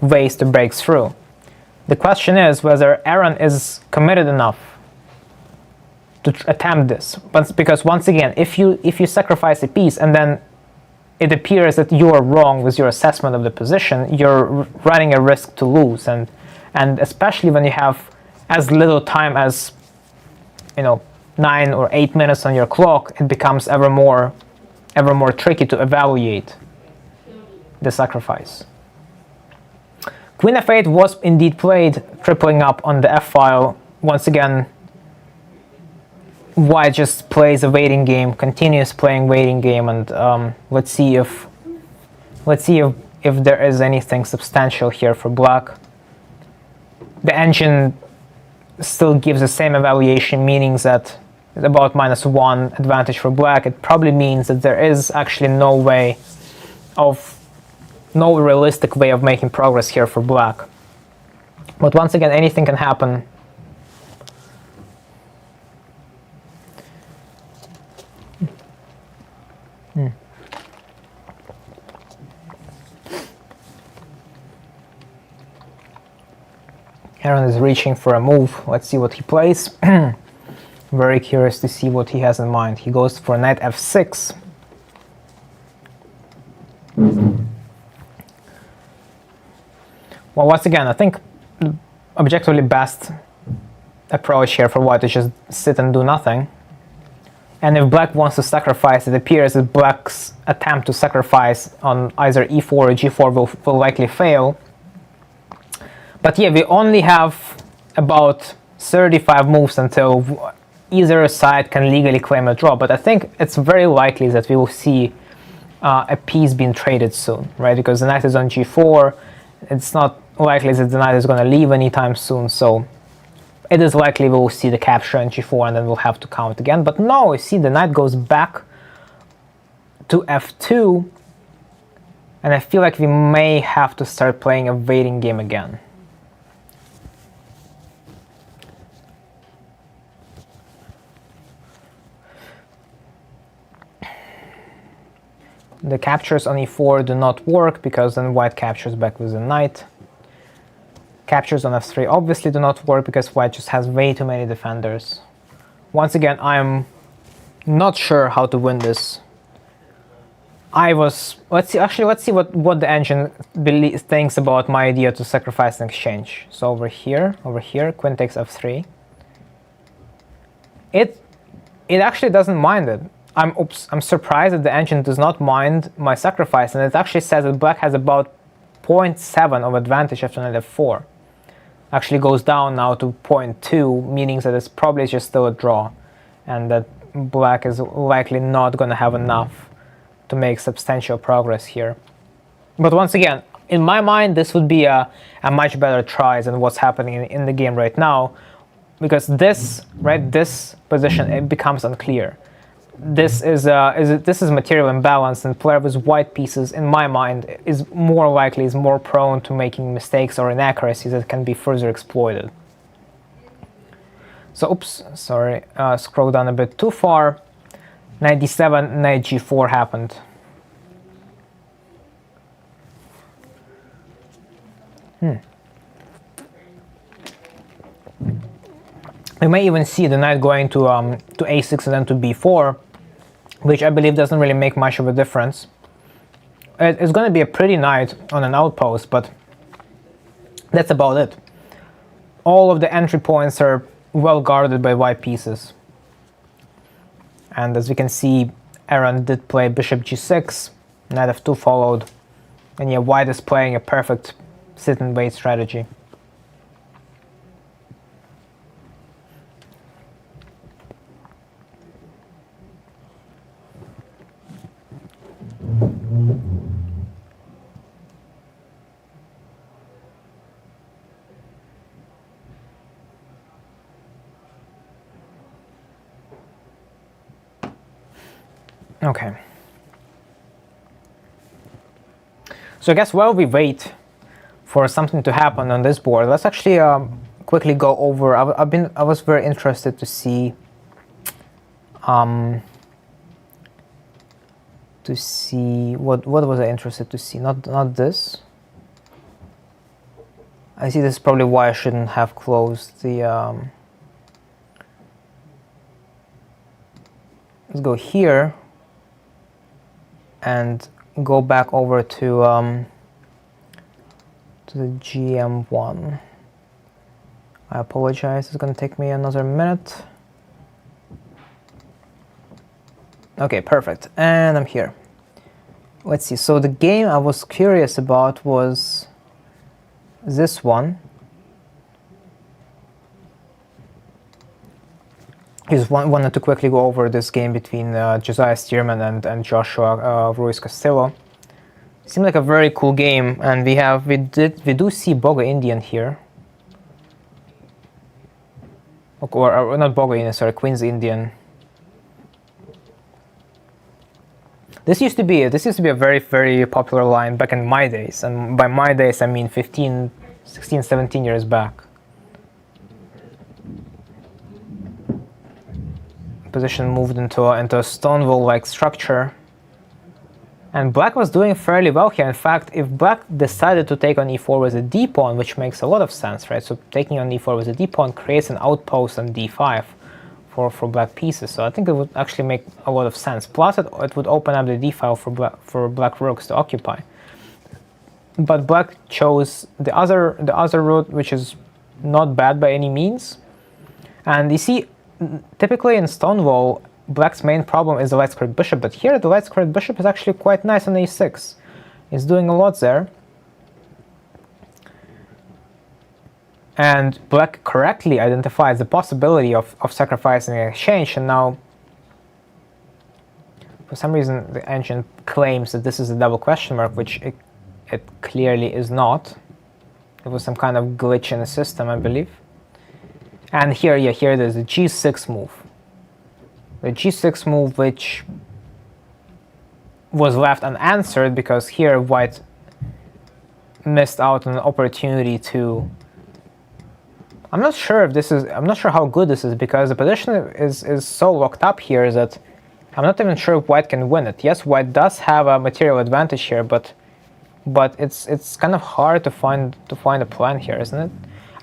ways to break through. The question is whether Aaron is committed enough to attempt this. But because once again, if you sacrifice a piece and then it appears that you are wrong with your assessment of the position, you're running a risk to lose, and especially when you have as little time as 9 or 8 minutes on your clock, it becomes ever more tricky to evaluate the sacrifice. Queen f8 was indeed played, tripling up on the f-file. Once again, white just plays a waiting game, continues playing waiting game, and let's see if there is anything substantial here for black. The engine still gives the same evaluation, meaning that it's about -1 advantage for black. It probably means that there is actually no realistic way of making progress here for black. But once again, anything can happen. Aaron is reaching for a move. Let's see what he plays. Very curious to see what he has in mind. He goes for knight f6. Well, once again, I think the objectively best approach here for white is just sit and do nothing. And if black wants to sacrifice, it appears that black's attempt to sacrifice on either e4 or g4 will likely fail. But yeah, we only have about 35 moves until either side can legally claim a draw. But I think it's very likely that we will see a piece being traded soon, right? Because the knight is on g4. It's not likely that the knight is going to leave anytime soon. So it is likely we will see the capture on g4 and then we'll have to count again. But no, you see the knight goes back to f2. And I feel like we may have to start playing a waiting game again. The captures on e4 do not work because then white captures back with the knight. Captures on f3 obviously do not work because white just has way too many defenders. Once again, I'm not sure how to win this. Let's see what the engine thinks about my idea to sacrifice an exchange. So over here, queen takes f3. It actually doesn't mind it. I'm surprised that the engine does not mind my sacrifice, and it actually says that black has about 0.7 of advantage after knight f4. Actually goes down now to 0.2, meaning that it's probably just still a draw, and that black is likely not going to have enough to make substantial progress here. But once again, in my mind, this would be a much better try than what's happening in the game right now, because this position, it becomes unclear. This is material imbalance, and player with white pieces, in my mind, is more prone to making mistakes or inaccuracies that can be further exploited. So, oops, sorry, scroll down a bit too far. Knight d7, knight g4 happened. We may even see the knight going to a6 and then to b4, which I believe doesn't really make much of a difference. It's going to be a pretty knight on an outpost, but that's about it. All of the entry points are well guarded by white pieces. And as we can see, Aaron did play bishop g6, knight f2 followed, and yeah, white is playing a perfect sit and wait strategy. Okay. So I guess while we wait for something to happen on this board, let's actually quickly go over. I was very interested to see to see what was I interested to see. Not this. I see this is probably why I shouldn't have closed the. Let's go here and go back over to the GM1. I apologize, it's going to take me another minute. Okay, perfect, and I'm here. Let's see, so the game I was curious about was this one. I just wanted to quickly go over this game between Josiah Stearman and Joshua Ruiz Castillo. Seemed like a very cool game, and we do see Boga Indian here, or not Boga Indian, sorry, Queen's Indian. This used to be a very, very popular line back in my days, and by my days I mean 15, 16, 17 years back. Position moved into a stone wall-like structure, and black was doing fairly well here. In fact, if black decided to take on e4 with a d-pawn, which makes a lot of sense, right? So taking on e4 with a d-pawn creates an outpost on d5 for black pieces. So I think it would actually make a lot of sense. Plus, it would open up the d file for black rooks to occupy. But black chose the other route, which is not bad by any means. And you see, typically in Stonewall, black's main problem is the light squared bishop, but here the light squared bishop is actually quite nice on a6. It's doing a lot there. And black correctly identifies the possibility of sacrificing an exchange, and now for some reason the engine claims that this is a double question mark, which it clearly is not. It was some kind of glitch in the system, I believe. And here, yeah, here there's the g6 move. The g6 move, which was left unanswered because here white missed out on an opportunity to. I'm not sure how good this is, because the position is so locked up here that I'm not even sure if white can win it. Yes, white does have a material advantage here, but it's kind of hard to find a plan here, isn't it?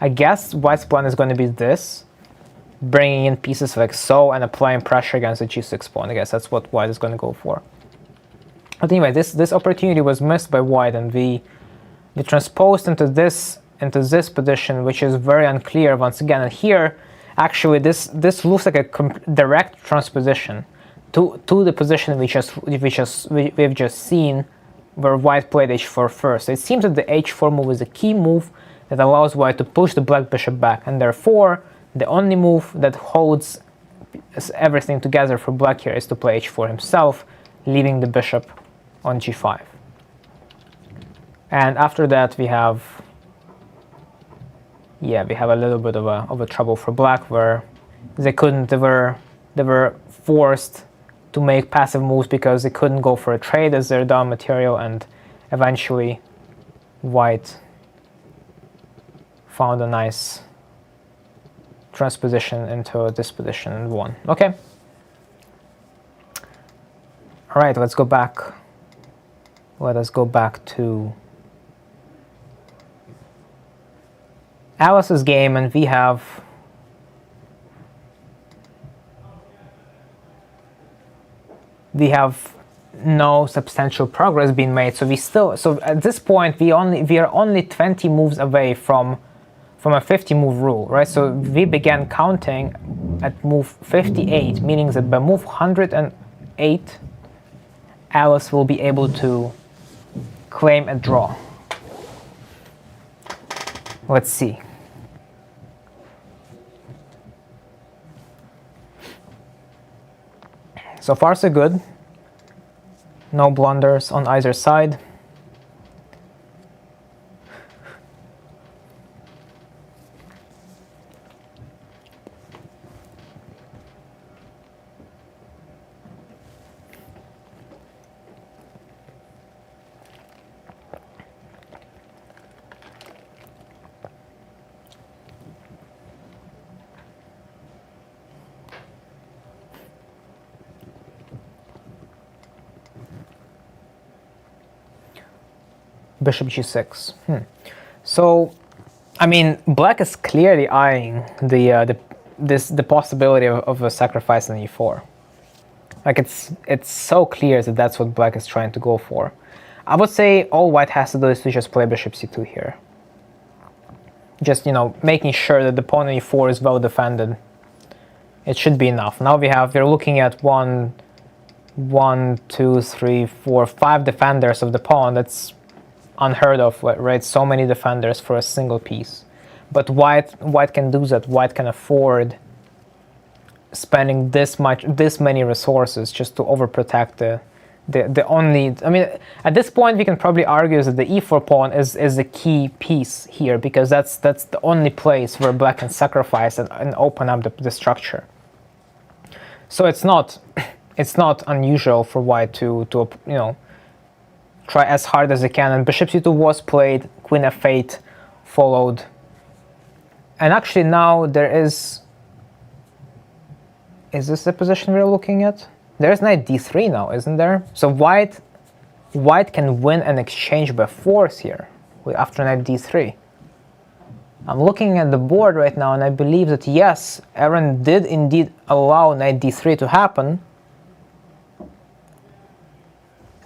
I guess white's plan is going to be this, bringing in pieces like so and applying pressure against the g6 pawn. I guess that's what white is going to go for. But anyway, this opportunity was missed by white, and we transposed into this position, which is very unclear once again. And here, actually, this looks like a direct transposition to the position we've just seen, where white played h4 first. So it seems that the h4 move is a key move that allows white to push the black bishop back, and therefore the only move that holds everything together for black here is to play h4 himself, leaving the bishop on g5. And after that we have a little bit of a trouble for black, where they were forced to make passive moves because they couldn't go for a trade as their down material, and eventually white found a nice transposition into this position and won. Okay. All right, let's go back. Let us go back to Alice's game, and we have no substantial progress being made. So at this point we are only 20 moves away from a 50 move rule, right? So we began counting at move 58, meaning that by move 108 Alice will be able to claim a draw. Let's see. So far so good. No blunders on either side. Bishop g6. So, I mean, black is clearly eyeing the possibility of a sacrifice on e4. Like it's so clear that that's what black is trying to go for. I would say all white has to do is to just play bishop c2 here. Just, you know, making sure that the pawn on e4 is well defended. It should be enough. Now we're looking at 1, 2, 3, 4, 5 defenders of the pawn. That's unheard of, right? So many defenders for a single piece. But white can do that. White can afford spending this many resources just to overprotect the only. I mean, at this point we can probably argue that the e4 pawn is the key piece here, because that's the only place where black can sacrifice and open up the structure. So it's not unusual for white to you know, try as hard as they can. And bishop c2 was played, queen f8 followed, and actually now there is this the position we're looking at? There's knight d3 now, isn't there? So white can win an exchange by force here after knight d3. I'm looking at the board right now, and I believe that yes, Aaron did indeed allow knight d3 to happen.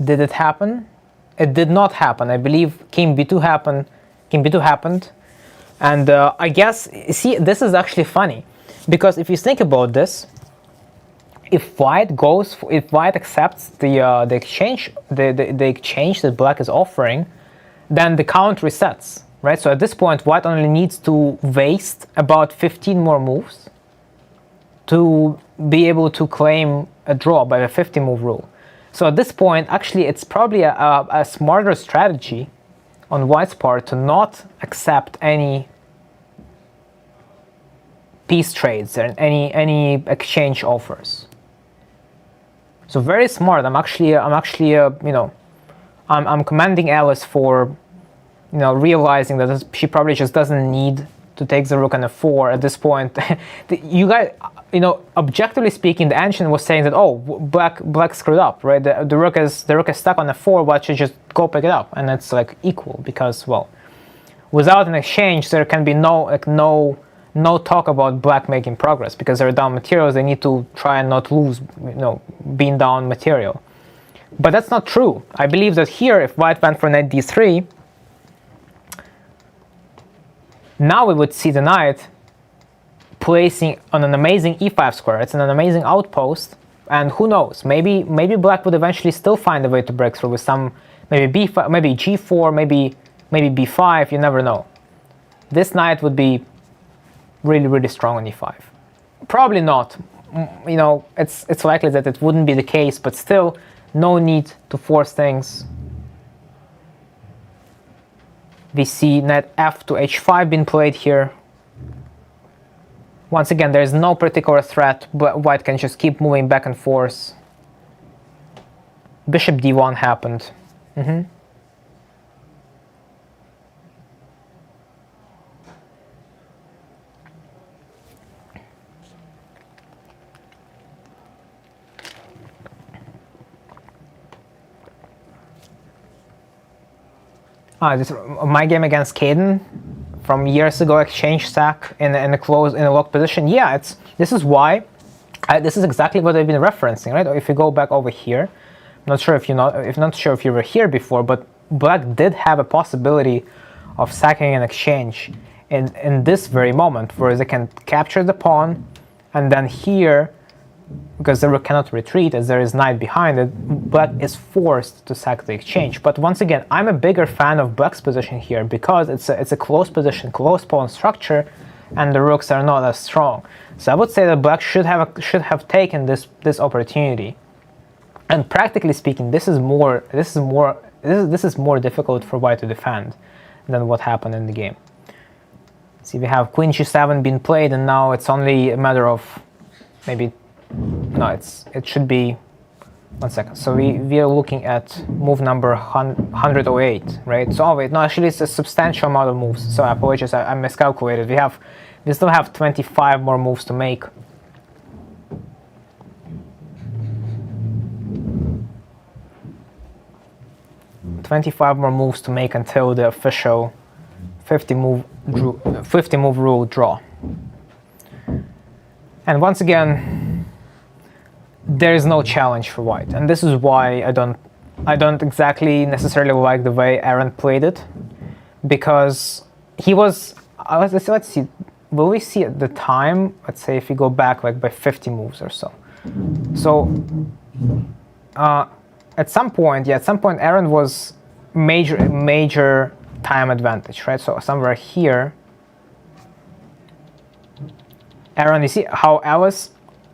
Did it happen? It did not happen. I believe king b2 happened. King b2 happened, and I guess, see, this is actually funny, because if you think about this, if white accepts the exchange, the exchange that black is offering, then the count resets, right? So at this point, white only needs to waste about 15 more moves to be able to claim a draw by the 50-move rule. So at this point, actually, it's probably a smarter strategy on white's part to not accept any peace trades and any exchange offers. So very smart. I'm actually you know, I'm commending Alice for, you know, realizing that she probably just doesn't need to take the rook and f4 at this point. You guys, you know, objectively speaking, the ancient was saying that, oh, black screwed up, right? The rook is stuck on f4. White should just go pick it up, and it's like equal, because, well, without an exchange there can be no talk about black making progress, because they're down materials. They need to try and not lose, you know, being down material. But that's not true. I believe that here, if white went for knight d3, now we would see the knight placing on an amazing e5 square. It's an amazing outpost, and who knows, maybe black would eventually still find a way to break through with some, maybe b5, maybe g4, maybe b5. You never know. This knight would be really strong on e5. Probably not. You know, it's likely that it wouldn't be the case, but still, no need to force things. We see knight f to h5 being played here. Once again, there is no particular threat, but white can just keep moving back and forth. Bishop d1 happened. My game against Caden from years ago, exchange sack in a locked position. Yeah, this is why. This is exactly what I've been referencing, right? If you go back over here, I'm not sure if you were here before, but black did have a possibility of sacking an exchange in this very moment, where they can capture the pawn, and then here, because the rook cannot retreat as there is knight behind it, black is forced to sack the exchange. But once again, I'm a bigger fan of black's position here, because it's a close position, close pawn structure, and the rooks are not as strong. So I would say that black should have taken this opportunity. And practically speaking, this is more difficult for white to defend than what happened in the game. See, we have queen g7 being played, and now it's only a matter of maybe. No, it should be 1 second. So we are looking at move number 108, right? So oh wait, no, actually it's a substantial amount of moves. So I apologize, I miscalculated. We still have 25 more moves to make. 25 more moves to make until the official 50 move rule draw. And once again, there is no challenge for white, and this is why I don't exactly necessarily like the way Aaron played it, because he was let's see, will we see at the time, let's say if you go back like by 50 moves or so. So at some point Aaron was major time advantage, right? So somewhere here, Aaron, you see how Alice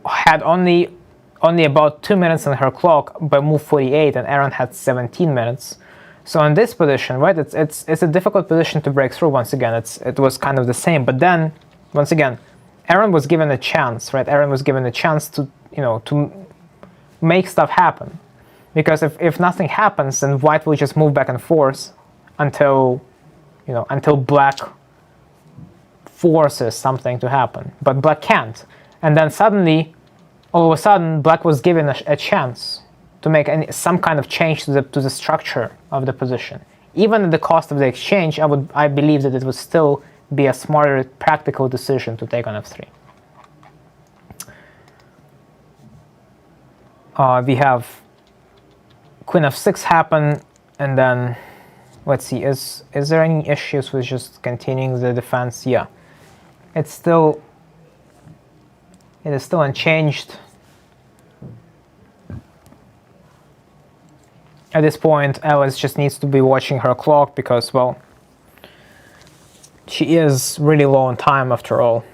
had only about 2 minutes on her clock by move 48, and Aaron had 17 minutes. So in this position, right, it's a difficult position to break through. Once again, it was kind of the same. But then, once again, Aaron was given a chance, right? Aaron was given a chance to to make stuff happen, because if nothing happens, then white will just move back and forth until black forces something to happen. But black can't, and then suddenly, all of a sudden, black was given a chance to make some kind of change to the structure of the position. Even at the cost of the exchange, I believe that it would still be a smarter, practical decision to take on f3. We have queen f6 happen, and then let's see, is there any issues with just continuing the defense? Yeah, it is still unchanged. At this point, Alice just needs to be watching her clock, because, well, she is really low on time after all.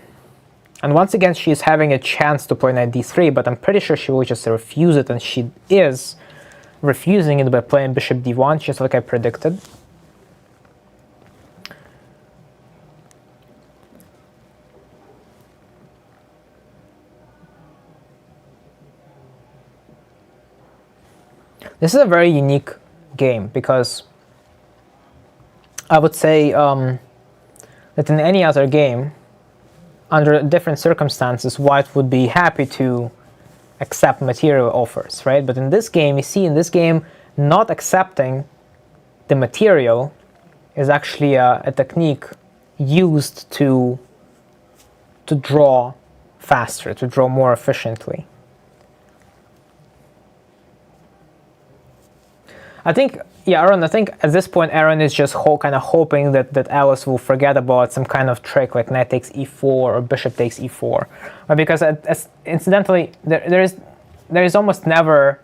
And once again, she is having a chance to play knight d3, but I'm pretty sure she will just refuse it, and she is refusing it by playing bishop d1, just like I predicted. This is a very unique game, because I would say that in any other game, under different circumstances, white would be happy to accept material offers, right? But in this game, you see, not accepting the material is actually a technique used to draw faster, to draw more efficiently. I think at this point, Aaron is just kind of hoping that Alice will forget about some kind of trick like knight takes e4 or bishop takes e4, because incidentally, there is almost never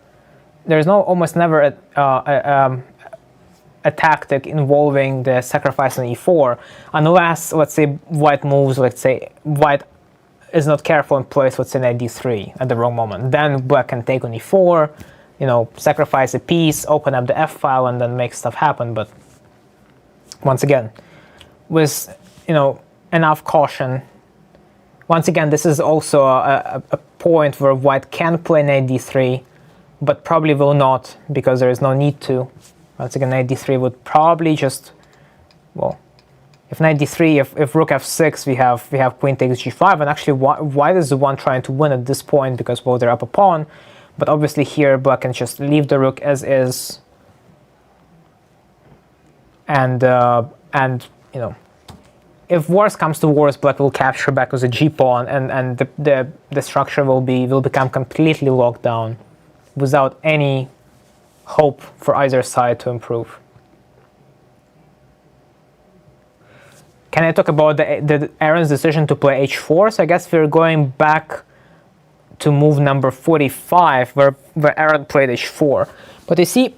a tactic involving the sacrifice on e4, unless, let's say, white moves. Let's say white is not careful and plays, let's say, knight d3 at the wrong moment. Then black can take on e4. Sacrifice a piece, open up the f file, and then make stuff happen. But once again, with enough caution. Once again, this is also a point where white can play knight d3, but probably will not, because there is no need to. Once again, knight d3 would probably just, well, if knight d3, if rook f6, we have queen takes g5, and actually white is the one trying to win at this point, because, well, they're up a pawn. But obviously here, black can just leave the rook as is, and if worse comes to worse, black will capture back with a g pawn, and the structure will become completely locked down, without any hope for either side to improve. Can I talk about the Aaron's decision to play h4? So I guess we're going back to move number 45, where Aaron played h4. But you see,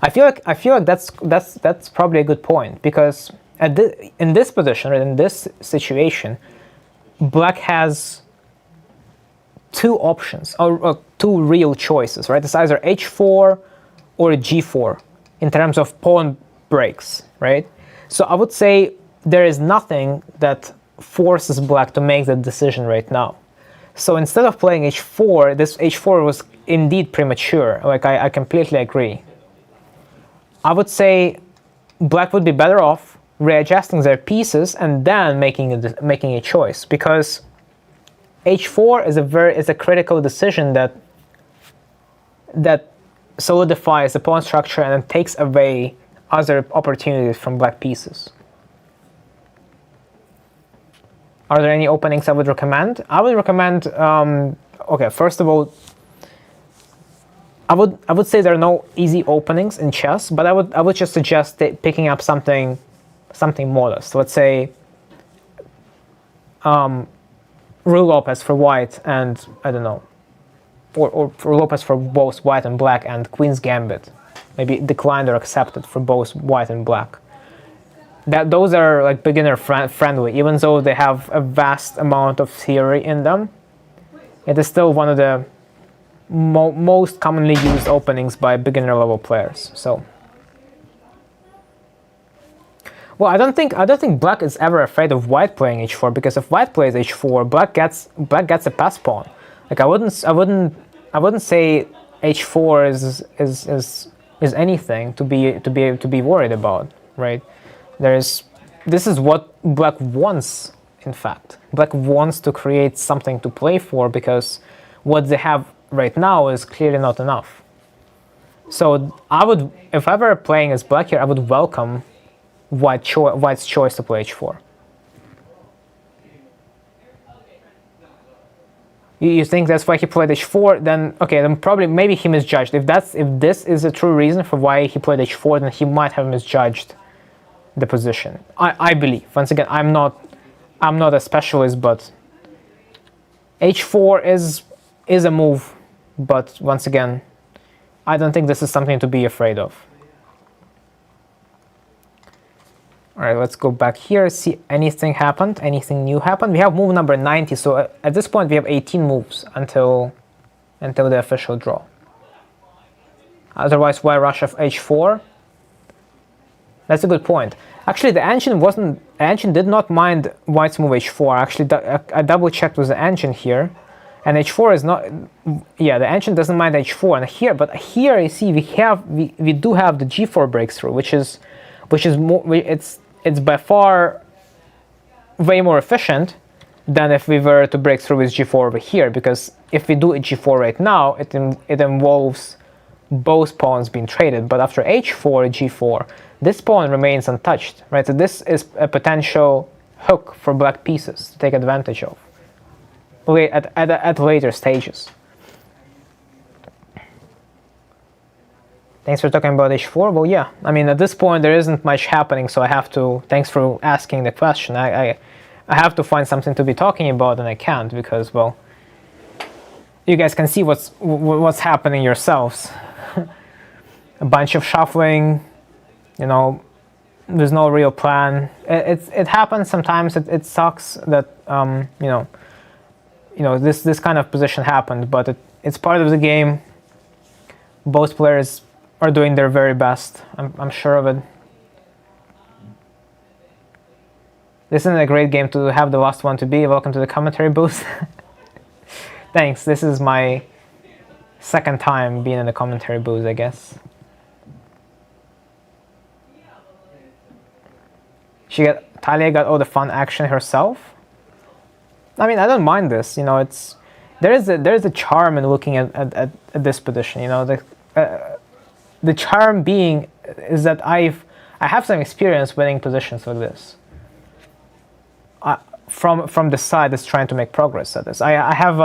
I feel like that's probably a good point, because in this position, in this situation, black has two options, or two real choices, right? It's either h4 or g4 in terms of pawn breaks, right? So I would say there is nothing that forces black to make that decision right now. So instead of playing h4, this h4 was indeed premature. Like, I completely agree. I would say black would be better off readjusting their pieces and then making a choice, because h4 is a critical decision that solidifies the pawn structure and then takes away other opportunities from black pieces. Are there any openings I would recommend? I would recommend, okay, first of all, I would say there are no easy openings in chess, but I would just suggest picking up something modest. Let's say Ruy Lopez for white and I don't know, or for Lopez for both white and black and Queen's Gambit, maybe declined or accepted for both white and black. Those are like beginner friendly, even though they have a vast amount of theory in them. It is still one of the most commonly used openings by beginner level players. So, well, I don't think black is ever afraid of white playing h4, because if white plays h4, black gets a pass pawn. Like I wouldn't say h4 is anything to be worried about, right? This is what black wants. In fact, black wants to create something to play for, because what they have right now is clearly not enough. So I would, if ever playing as black here, I would welcome white's choice to play h4. You think that's why he played h4? Then okay, then probably maybe he misjudged. If this is a true reason for why he played h4, then he might have misjudged the position. I believe. Once again, I'm not a specialist, but h4 is a move. But once again, I don't think this is something to be afraid of. All right, let's go back here, see anything happened, anything new happened. We have move number 90, so at this point we have 18 moves until the official draw. Otherwise, why rush of h4? That's a good point. Actually, the engine did not mind white's move h4. Actually, I double checked with the engine here, and h4 is not. Yeah, the engine doesn't mind h4, and here, but here you see we do have the g4 breakthrough, which is more. It's by far way more efficient than if we were to break through with g4 over here, because if we do a g4 right now, it involves both pawns being traded. But after h4, g4, this pawn remains untouched, right? So this is a potential hook for black pieces to take advantage of at later stages. Thanks for talking about h4. Well, yeah, I mean, at this point there isn't much happening, so I have to. Thanks for asking the question. I have to find something to be talking about, and I can't, because, well, you guys can see what's happening yourselves. A bunch of shuffling, you know, there's no real plan. It happens sometimes. It sucks that you know this kind of position happened, but it's part of the game. Both players are doing their very best. I'm sure of it. This isn't a great game to have the last one to be. Welcome to the commentary booth. Thanks. This is my second time being in the commentary booth, I guess. Talia got all the fun action herself. I mean, I don't mind this. You know, there is a charm in looking at this position. You know, the charm being is that I have some experience winning positions like this. From the side that's trying to make progress at this. I have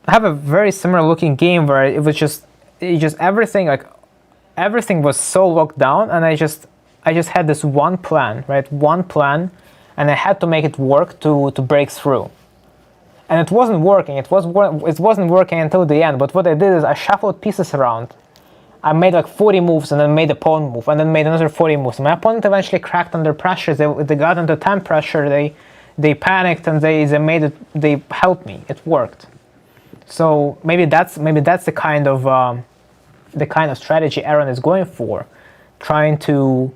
a very similar looking game where it was just everything was so locked down, and I just had this one plan, right? One plan, and I had to make it work to break through. And it wasn't working. It wasn't working until the end. But what I did is I shuffled pieces around. I made like 40 moves, and then made a pawn move, and then made another 40 moves. My opponent eventually cracked under pressure. They got under time pressure. They panicked, and they helped me. It worked. So maybe that's the kind of strategy Aaron is going for, trying to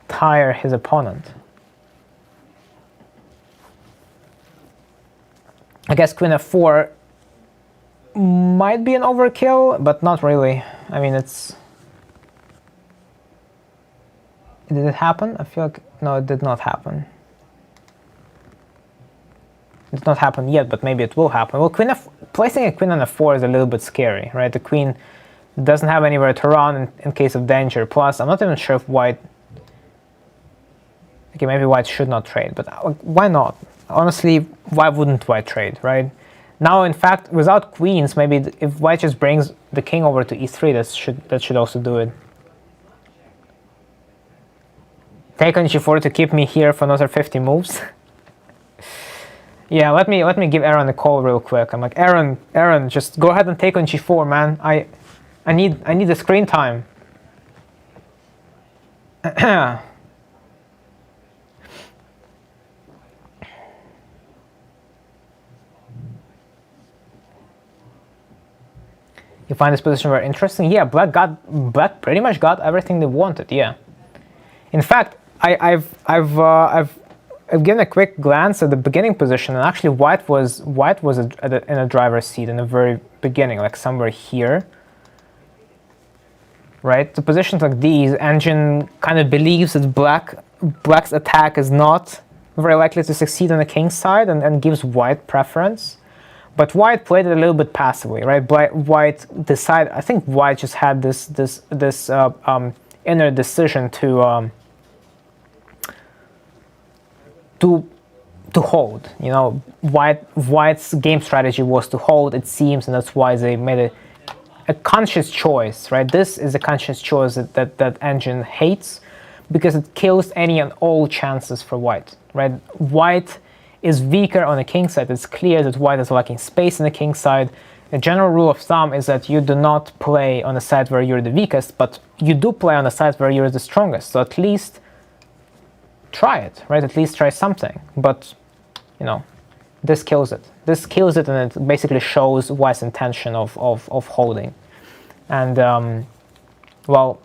tire his opponent. I guess Queen f4 might be an overkill, but not really. I mean, did it happen? I feel like, no, it did not happen. It did not happen yet, but maybe it will happen. Well, placing a queen on f4 is a little bit scary, right? The queen doesn't have anywhere to run in case of danger. Plus, I'm not even sure if white... Okay, maybe white should not trade, but why not? Honestly, why wouldn't white trade, right? Now, in fact, without queens, maybe if white just brings the king over to e3, that should also do it. Take on g4 to keep me here for another 50 moves. Yeah, let me give Aaron a call real quick. I'm like, Aaron, just go ahead and take on g4, man. I need the screen time. You find this position very interesting? Yeah, black pretty much got everything they wanted. Yeah. In fact, I've given a quick glance at the beginning position, and actually white was in a driver's seat in the very beginning, like somewhere here. Right? The positions like these, engine kind of believes that black's attack is not very likely to succeed on the king's side, and gives white preference. But white played it a little bit passively, right? White decided. I think white just had this inner decision to hold. You know, white's game strategy was to hold, it seems, and that's why they made a conscious choice, right? This is a conscious choice that engine hates, because it kills any and all chances for white, right? White is weaker on the king side. It's clear that white is lacking space on the king side. A general rule of thumb is that you do not play on the side where you're the weakest, but you do play on the side where you're the strongest. So at least try it, right? At least try something. But, you know, this kills it. This kills it, and it basically shows white's intention of holding. And, well,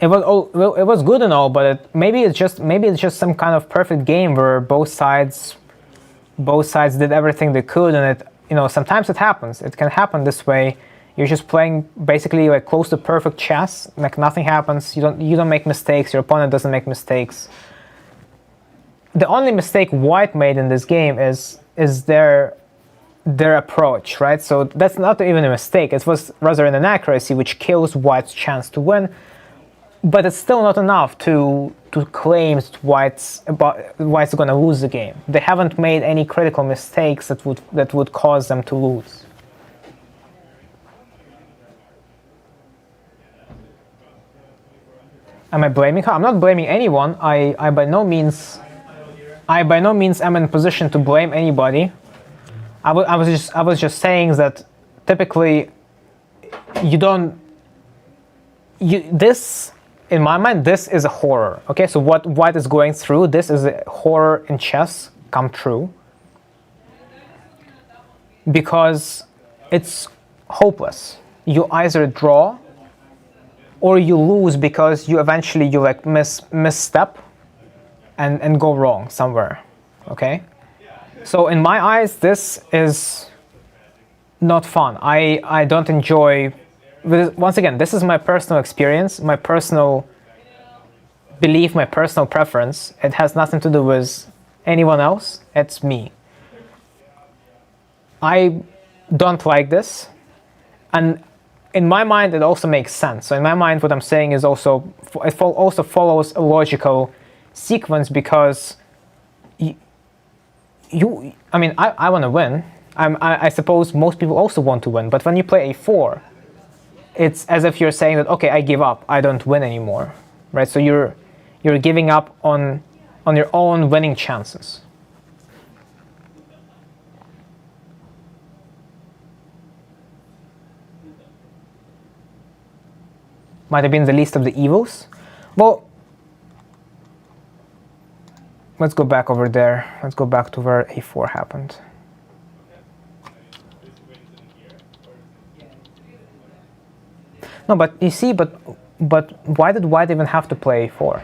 it was good and all, but maybe it's just some kind of perfect game where both sides did everything they could, and it, you know, sometimes it happens. It can happen this way. You're just playing basically like close to perfect chess. Like nothing happens. You don't make mistakes. Your opponent doesn't make mistakes. The only mistake white made in this game is their approach, right? So that's not even a mistake. It was rather an inaccuracy which kills white's chance to win. But it's still not enough to claim that white's going to lose the game. They haven't made any critical mistakes that would cause them to lose. Am I blaming her? I'm not blaming anyone. I by no means am in position to blame anybody. I was just saying that typically this. In my mind, this is a horror. Okay, so what white is going through, this is a horror in chess come true. Because it's hopeless. You either draw or you lose because you eventually like misstep and go wrong somewhere. Okay? So in my eyes, this is not fun. I don't enjoy. Once again, this is my personal experience, my personal belief, my personal preference. It has nothing to do with anyone else. It's me. I don't like this. And in my mind, it also makes sense. So in my mind, what I'm saying is also follows a logical sequence, because I want to win. I suppose most people also want to win. But when you play a4, it's as if you're saying that, okay, I give up, I don't win anymore, right? So you're giving up on your own winning chances. Might have been the least of the evils. Well, let's go back over there. Let's go back to where a4 happened. No, but you see, but why did white even have to play a4?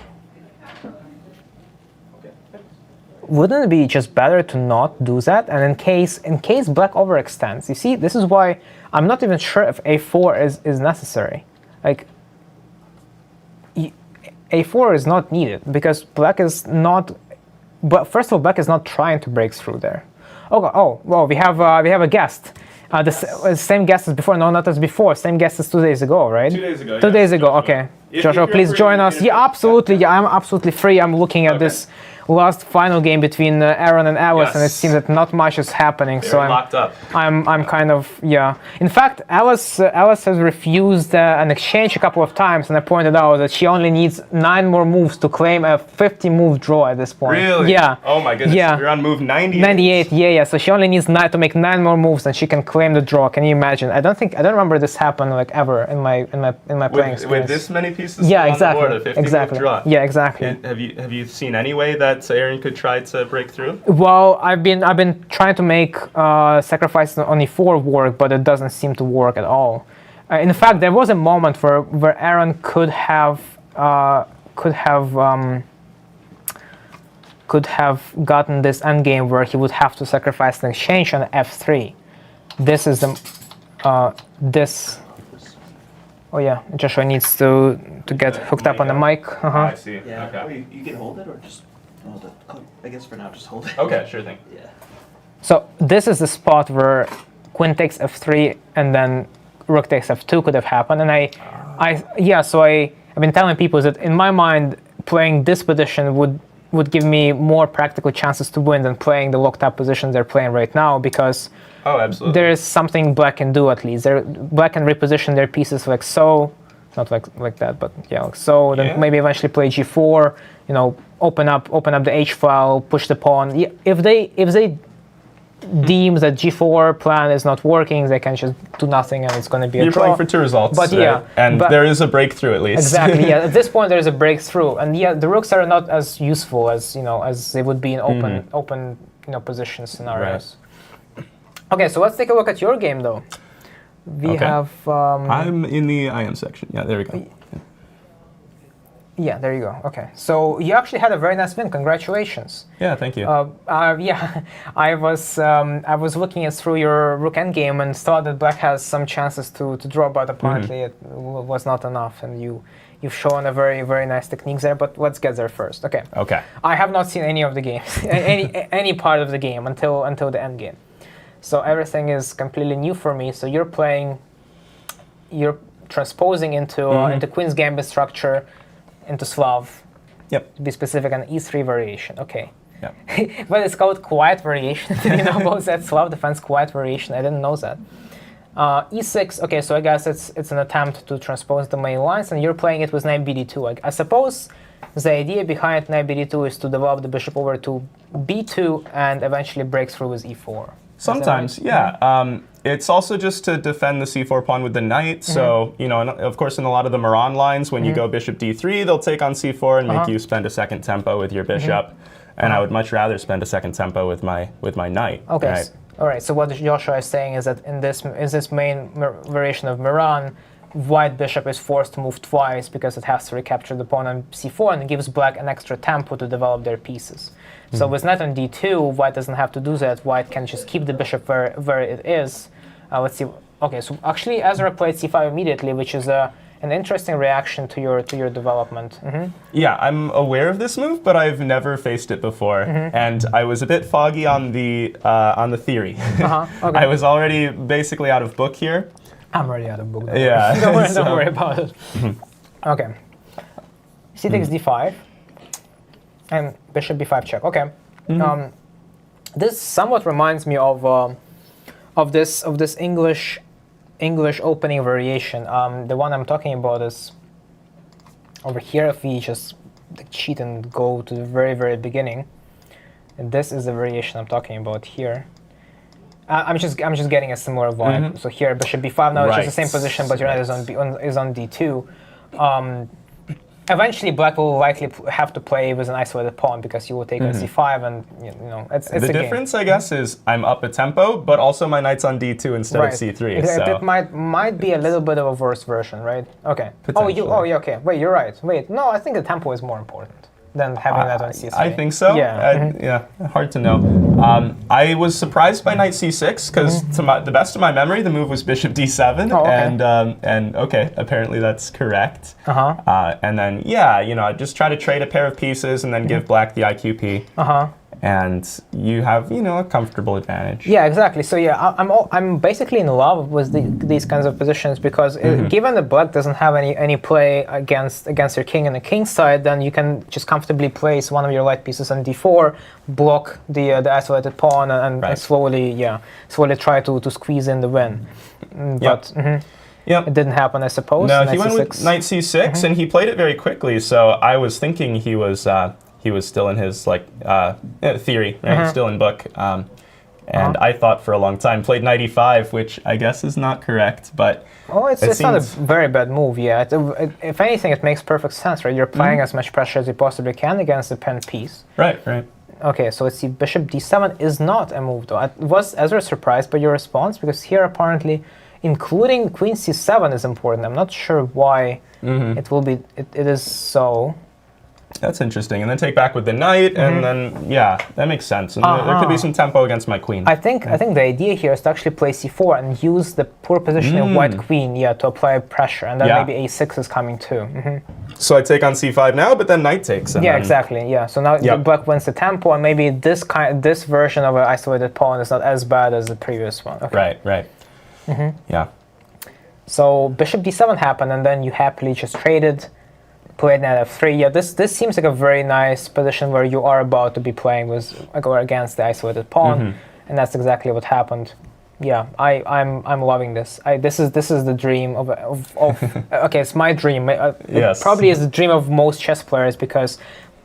Wouldn't it be just better to not do that? And in case black overextends, you see, this is why I'm not even sure if a4 is necessary. Like, a4 is not needed because black is not but first of all, black is not trying to break through there. Oh, well, we have a guest. Same guest as before. No, not as before. Same guest as 2 days ago, right? 2 days ago. 2 days ago. Okay. Joshua, please join us. Yeah, absolutely. Yeah, I'm absolutely free. I'm looking at this last final game between Aaron and Alice, and it seems that not much is happening. They're so locked up. I'm kind of In fact, Alice has refused an exchange a couple of times, and I pointed out that she only needs 9 more moves to claim a 50-move draw at this point. Really? Yeah. Oh my goodness. Yeah. You're on move 98. 98. Yeah. So she only needs 9 to make 9 more moves, and she can claim the draw. Can you imagine? I don't remember this happen like ever in my playing experience. With this many pieces Yeah, on exactly. the board, a 50-move draw. Yeah, exactly. And have you seen any way that Aaron could try to break through? Well, I've been trying to make sacrifices on e4 work, but it doesn't seem to work at all. In fact, there was a moment where Aaron could have gotten this endgame where he would have to sacrifice an exchange on f3. This is the this. Oh yeah, Joshua needs to get hooked up on the mic. I see. Yeah. Okay. You can hold it or just hold it. I guess for now, just hold it. Okay, sure thing. Yeah. So this is the spot where queen takes f3 and then rook takes f2 could have happened. And I've been telling people that in my mind, playing this position would give me more practical chances to win than playing the locked up position they're playing right now, because absolutely. there is something black can do at least. Black can reposition their pieces like so, not like that, but yeah, like so. Then maybe eventually play g4. Open up the h file, push the pawn. Yeah, if they deem that g4 plan is not working, they can just do nothing and it's going to be a You're draw. playing for 2 results, but there is a breakthrough at least. Exactly. Yeah. At this point, there is a breakthrough, and the rooks are not as useful as as they would be in open position scenarios. Right. Okay, so let's take a look at your game though. We have. I'm in the IM section. Yeah, there we go. Yeah, there you go. Okay, so you actually had a very nice win. Congratulations. Yeah, thank you. Yeah, I was looking through your rook endgame and thought that black has some chances to draw, but apparently it was not enough, and you've shown a very, very nice technique there. But let's get there first. Okay. Okay. I have not seen any of the games, any part of the game until the endgame, so everything is completely new for me. So you're transposing into Queen's Gambit structure. Into Slav. Yep. To be specific, an E3 variation. Okay. Yep. But it's called quiet variation. Did you know about that? Slav defense quiet variation. I didn't know that. E6. Okay, so I guess it's an attempt to transpose the main lines, and you're playing it with knight bd2. I suppose the idea behind knight bd2 is to develop the bishop over to b2 and eventually break through with e4. Sometimes, yeah. It's also just to defend the c4 pawn with the knight. So, and of course, in a lot of the Moran lines, when you go bishop d3, they'll take on c4 and make you spend a second tempo with your bishop. And I would much rather spend a second tempo with my knight. Okay. Right? All right. So what Joshua is saying is that in this main variation of Moran, white bishop is forced to move twice because it has to recapture the pawn on c4, and it gives black an extra tempo to develop their pieces. So with knight on d2, white doesn't have to do that. White can just keep the bishop where it is. Let's see. Okay, so actually Ezra played c5 immediately, which is an interesting reaction to your development. Yeah, I'm aware of this move, but I've never faced it before, and I was a bit foggy on the theory. Okay. I was already basically out of book here. I'm already out of book. Yeah. Don't worry about it. Okay. C takes d5. And bishop b5 check. Okay. This somewhat reminds me of this English opening variation. The one I'm talking about is over here. If we just cheat and go to the very, very beginning, and this is the variation I'm talking about here. I'm just getting a similar vibe. So here, bishop b5. Now it's just the same position, but your knight is on d2. Eventually, black will likely have to play with an isolated pawn because you will take on c5, and it's the difference, I guess, is I'm up a tempo, but also my knight's on d2 instead of c3. It might be a little bit of a worse version, right? Okay. Okay. Wait, you're right. Wait, no, I think the tempo is more important. than having that on c3. I think so. Yeah. Yeah, hard to know. I was surprised by knight c6 because, to the best of my memory, the move was bishop d7, Oh, okay. and okay, apparently that's correct. Uh-huh. And then I just try to trade a pair of pieces and then give black the IQP. Uh-huh. And you have, a comfortable advantage. Yeah, exactly. So yeah, I'm basically in love with these kinds of positions because given that black doesn't have any play against your king on the king side, then you can just comfortably place one of your light pieces on d4, block the isolated pawn, and slowly try to squeeze in the win. But it didn't happen, I suppose. No, he went with knight c6, and he played it very quickly. So I was thinking he was still in his theory, right? Still in book, and I thought for a long time played knight e5, which I guess is not correct, but it's not a very bad move. Yeah, if anything, it makes perfect sense, right? You're applying as much pressure as you possibly can against the pinned piece. Right. Okay, so let's see. Bishop d7 is not a move, though. Was Ezra surprised by your response? Because here apparently, including queen c7 is important. I'm not sure why it will be. It is so. That's interesting. And then take back with the knight, and then that makes sense. And there could be some tempo against my queen. I think the idea here is to actually play c4 and use the poor position of white queen, to apply pressure, and then maybe a6 is coming too. So I take on c5 now, but then knight takes. And exactly. Yeah. So now black wins the tempo, and maybe this version of an isolated pawn is not as bad as the previous one. Okay. Right. Yeah. So bishop d7 happened, and then you happily just traded. Played knight f3. Yeah, this seems like a very nice position where you are about to be playing with or against the isolated pawn, and that's exactly what happened. Yeah, I'm loving this. This is the dream of okay, it's my dream. It probably is the dream of most chess players because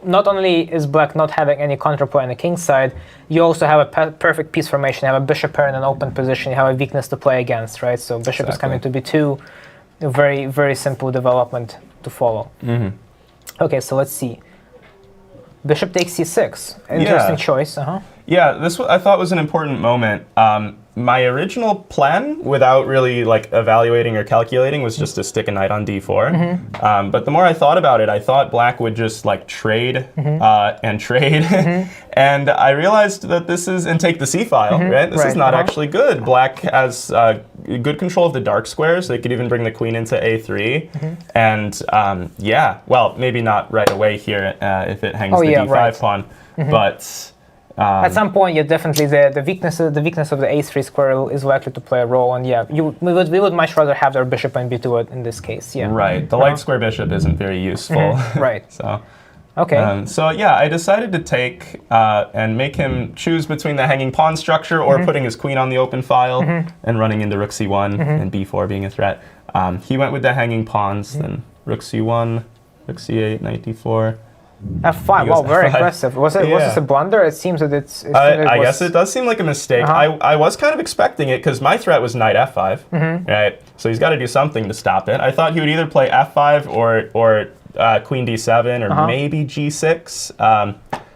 not only is black not having any counterplay on the king side, you also have a perfect piece formation. You have a bishop pair in an open position. You have a weakness to play against, right? So bishop is coming to b2. A very, very simple development to follow. Okay, so let's see. Bishop takes c6. Interesting choice. Yeah, this I thought was an important moment. My original plan, without really evaluating or calculating, was just to stick a knight on d4. But the more I thought about it, I thought black would just trade and trade, and I realized that this is and take the c file. Right, this is not actually good. Black has good control of the dark squares. They could even bring the queen into a3, and well, maybe not right away here if it hangs the d5 pawn, but. At some point, definitely the weakness of the a3 square is likely to play a role, and we would much rather have their bishop and b2 in this case. Yeah. Right. The light square bishop isn't very useful. Right. So. Okay. I decided to take and make him choose between the hanging pawn structure or putting his queen on the open file and running into rook c1 and b4 being a threat. He went with the hanging pawns, then rook c1, rook c8, knight d4. f5. Wow, very aggressive. Was this a blunder? It seems that I guess it does seem like a mistake. I was kind of expecting it because my threat was knight f5, right? So he's got to do something to stop it. I thought he would either play f5 or queen d7 or maybe g6.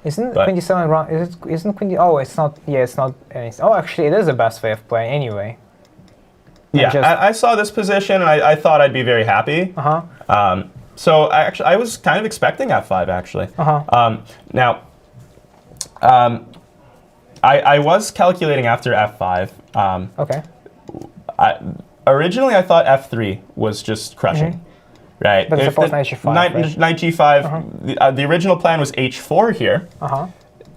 Isn't queen d7 wrong? Isn't queen d? Oh, it's not. Yeah, it's not. Oh, actually, it is the best way of playing anyway. Yeah, I saw this position and I thought I'd be very happy. So I was kind of expecting f5 actually. Now, I was calculating after f5. Okay. Originally, I thought f3 was just crushing, right? But suppose knight g5. Knight g5. The original plan was h4 here.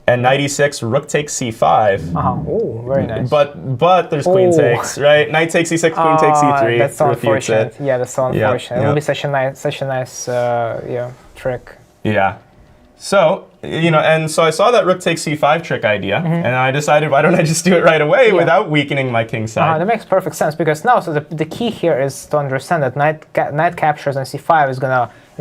And knight e6, rook takes c5. Oh, very nice. But there's queen takes, right? Knight takes e6, queen takes e3. That's so unfortunate. Yeah, that's so unfortunate. It will be such a nice trick. Yeah. So, and so I saw that rook takes c5 trick idea, and I decided, why don't I just do it right away without weakening my king side? That makes perfect sense because now, so the key here is to understand that knight captures on c5 is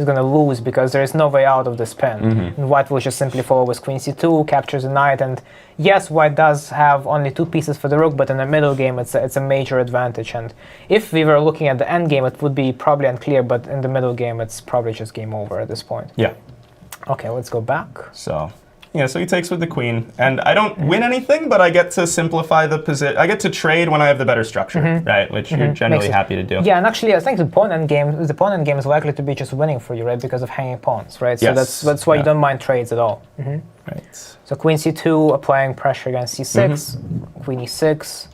gonna lose because there is no way out of this pin. And white will just simply follow with queen c2, captures the knight, and yes, white does have only 2 pieces for the rook, but in the middle game it's a major advantage. And if we were looking at the end game, it would be probably unclear, but in the middle game it's probably just game over at this point. Yeah. Okay, let's go back. So Yeah, so he takes with the queen, and I don't win anything, but I get to simplify the position. I get to trade when I have the better structure, right? Which you're generally happy to do. Yeah, and actually, I think the pawn endgame is likely to be just winning for you, right? Because of hanging pawns, right? So that's why you don't mind trades at all. Right. So queen c2, applying pressure against c6, queen e6,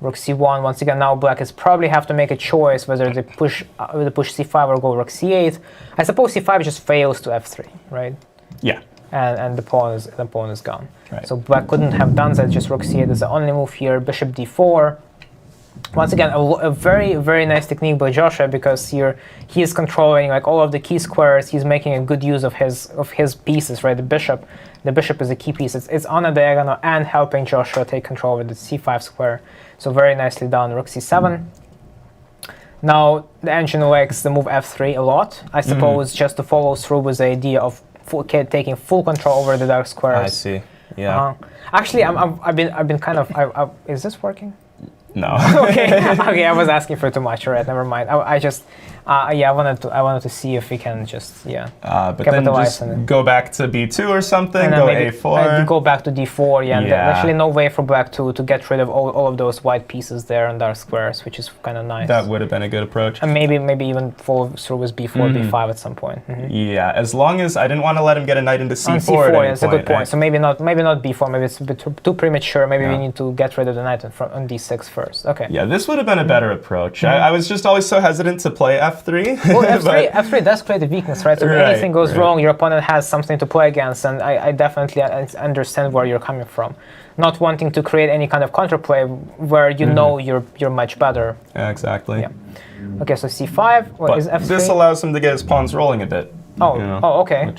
rook c1. Once again, now black is probably have to make a choice whether they push c5 or go rook c8. I suppose c5 just fails to f3, right? Yeah. And the pawn is gone. Right. So black couldn't have done that. Just rook c8 is the only move here. Bishop d4. Once again, a very, very nice technique by Joshua, because here he is controlling like all of the key squares. He's making a good use of his pieces, right? The bishop is a key piece. It's on a diagonal and helping Joshua take control with the c5 square. So very nicely done. Rook c7. Now the engine likes the move f3 a lot. I suppose just to follow through with the idea of taking full control over the dark squares. I see. Yeah. Actually, I've been kind of. Is this working? No. Okay, I was asking for too much. All right, never mind. I wanted to see if we can just but then capitalize just on it. go back to b2 or something. And go maybe a4. Go back to d4. Yeah. And there's actually no way for black to get rid of all of those white pieces there on dark squares, which is kind of nice. That would have been a good approach. And maybe even follow through with b4, b5 at some point. Yeah, as long as I didn't want to let him get a knight into c4. On c4, that's a good point. Right? So maybe not b4. Maybe it's a bit too premature. Maybe we need to get rid of the knight on d6 first. Okay. Yeah, this would have been a better approach. I was just always so hesitant to play f3. Well, f3 does create a weakness, right? So if anything goes wrong, your opponent has something to play against, and I definitely understand where you're coming from. Not wanting to create any kind of counterplay where you know you're much better. Yeah, exactly. Yeah. Okay, so c5. What is f3? This allows him to get his pawns rolling a bit. Oh, okay.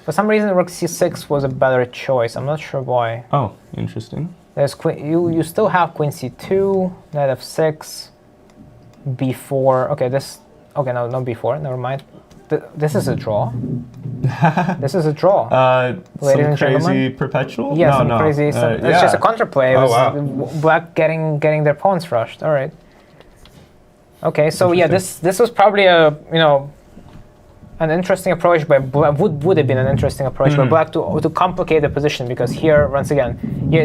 For some reason, rook c6 was a better choice. I'm not sure why. Oh, interesting. There's you still have queen c2, knight f6, b4. Okay, no b4. Never mind. This is a draw. This is a draw. Ladies and crazy gentlemen. Perpetual? Yeah, crazy. It's just a counterplay. Black getting their pawns rushed. All right. Okay, so yeah, this was probably an interesting approach by black. Would have been an interesting approach by black to complicate the position, because here once again,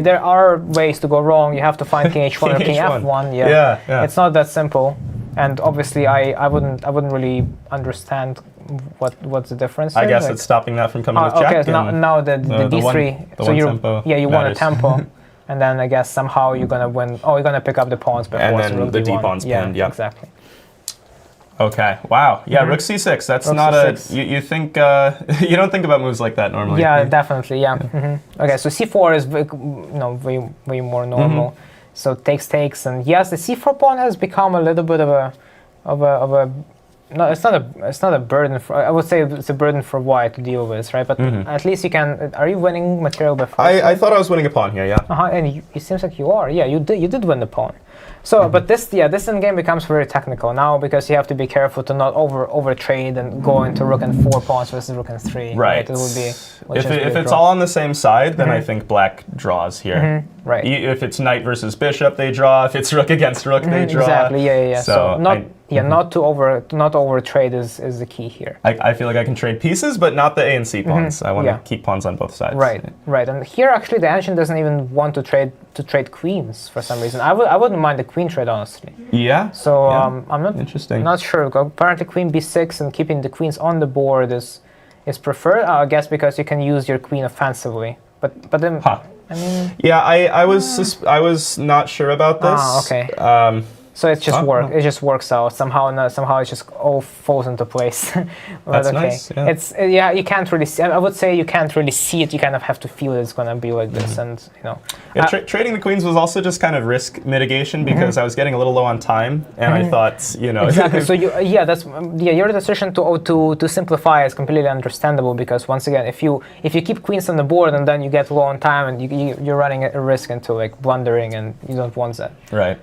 there are ways to go wrong. You have to find king h1 or king f1. Yeah. It's not that simple, and obviously I wouldn't really understand what's the difference. I guess it's stopping that from coming with jack. Okay, so now the d3. So you want a tempo. And then I guess somehow you're gonna win. Oh, you're gonna pick up the pawns before. And then the d pawn's pinned. Yeah, exactly. Okay. Wow. Yeah. Rook c6. That's rook not c6. You think you don't think about moves like that normally. Yeah, definitely. Yeah. Okay. So c4 is way more normal. So takes, and yes, the c4 pawn has become a little bit of a. No, it's not a burden. I would say it's a burden for white to deal with, right? But at least you can. Are you winning material before? I thought I was winning a pawn here. Yeah. And it seems like you are. Yeah, you did win the pawn. So, but this endgame becomes very technical now, because you have to be careful to not over trade and go into rook and 4 pawns versus rook and 3. Right. It would be. If it's all on the same side, then I think black draws here. Right. If it's knight versus bishop, they draw. If it's rook against rook, they draw. Exactly. Yeah. So not to over trade is the key here. I feel like I can trade pieces, but not the A and C pawns. I want to keep pawns on both sides. Right. And here actually the engine doesn't even want to trade queens for some reason. I wouldn't mind the queen trade, honestly. Yeah. So I'm not sure. Apparently queen b6 and keeping the queens on the board is preferred. I guess because you can use your queen offensively. But then I mean. Yeah, I was not sure about this. Okay. So it just works out somehow. It just all falls into place. That's okay. Nice. Yeah. It's you can't really see. I would say you can't really see it. You kind of have to feel it's gonna be like this, and trading the queens was also just kind of risk mitigation, because I was getting a little low on time, and I thought exactly. So your decision to simplify is completely understandable, because once again, if you keep queens on the board and then you get low on time, and you're running a risk into like blundering, and you don't want that. Right.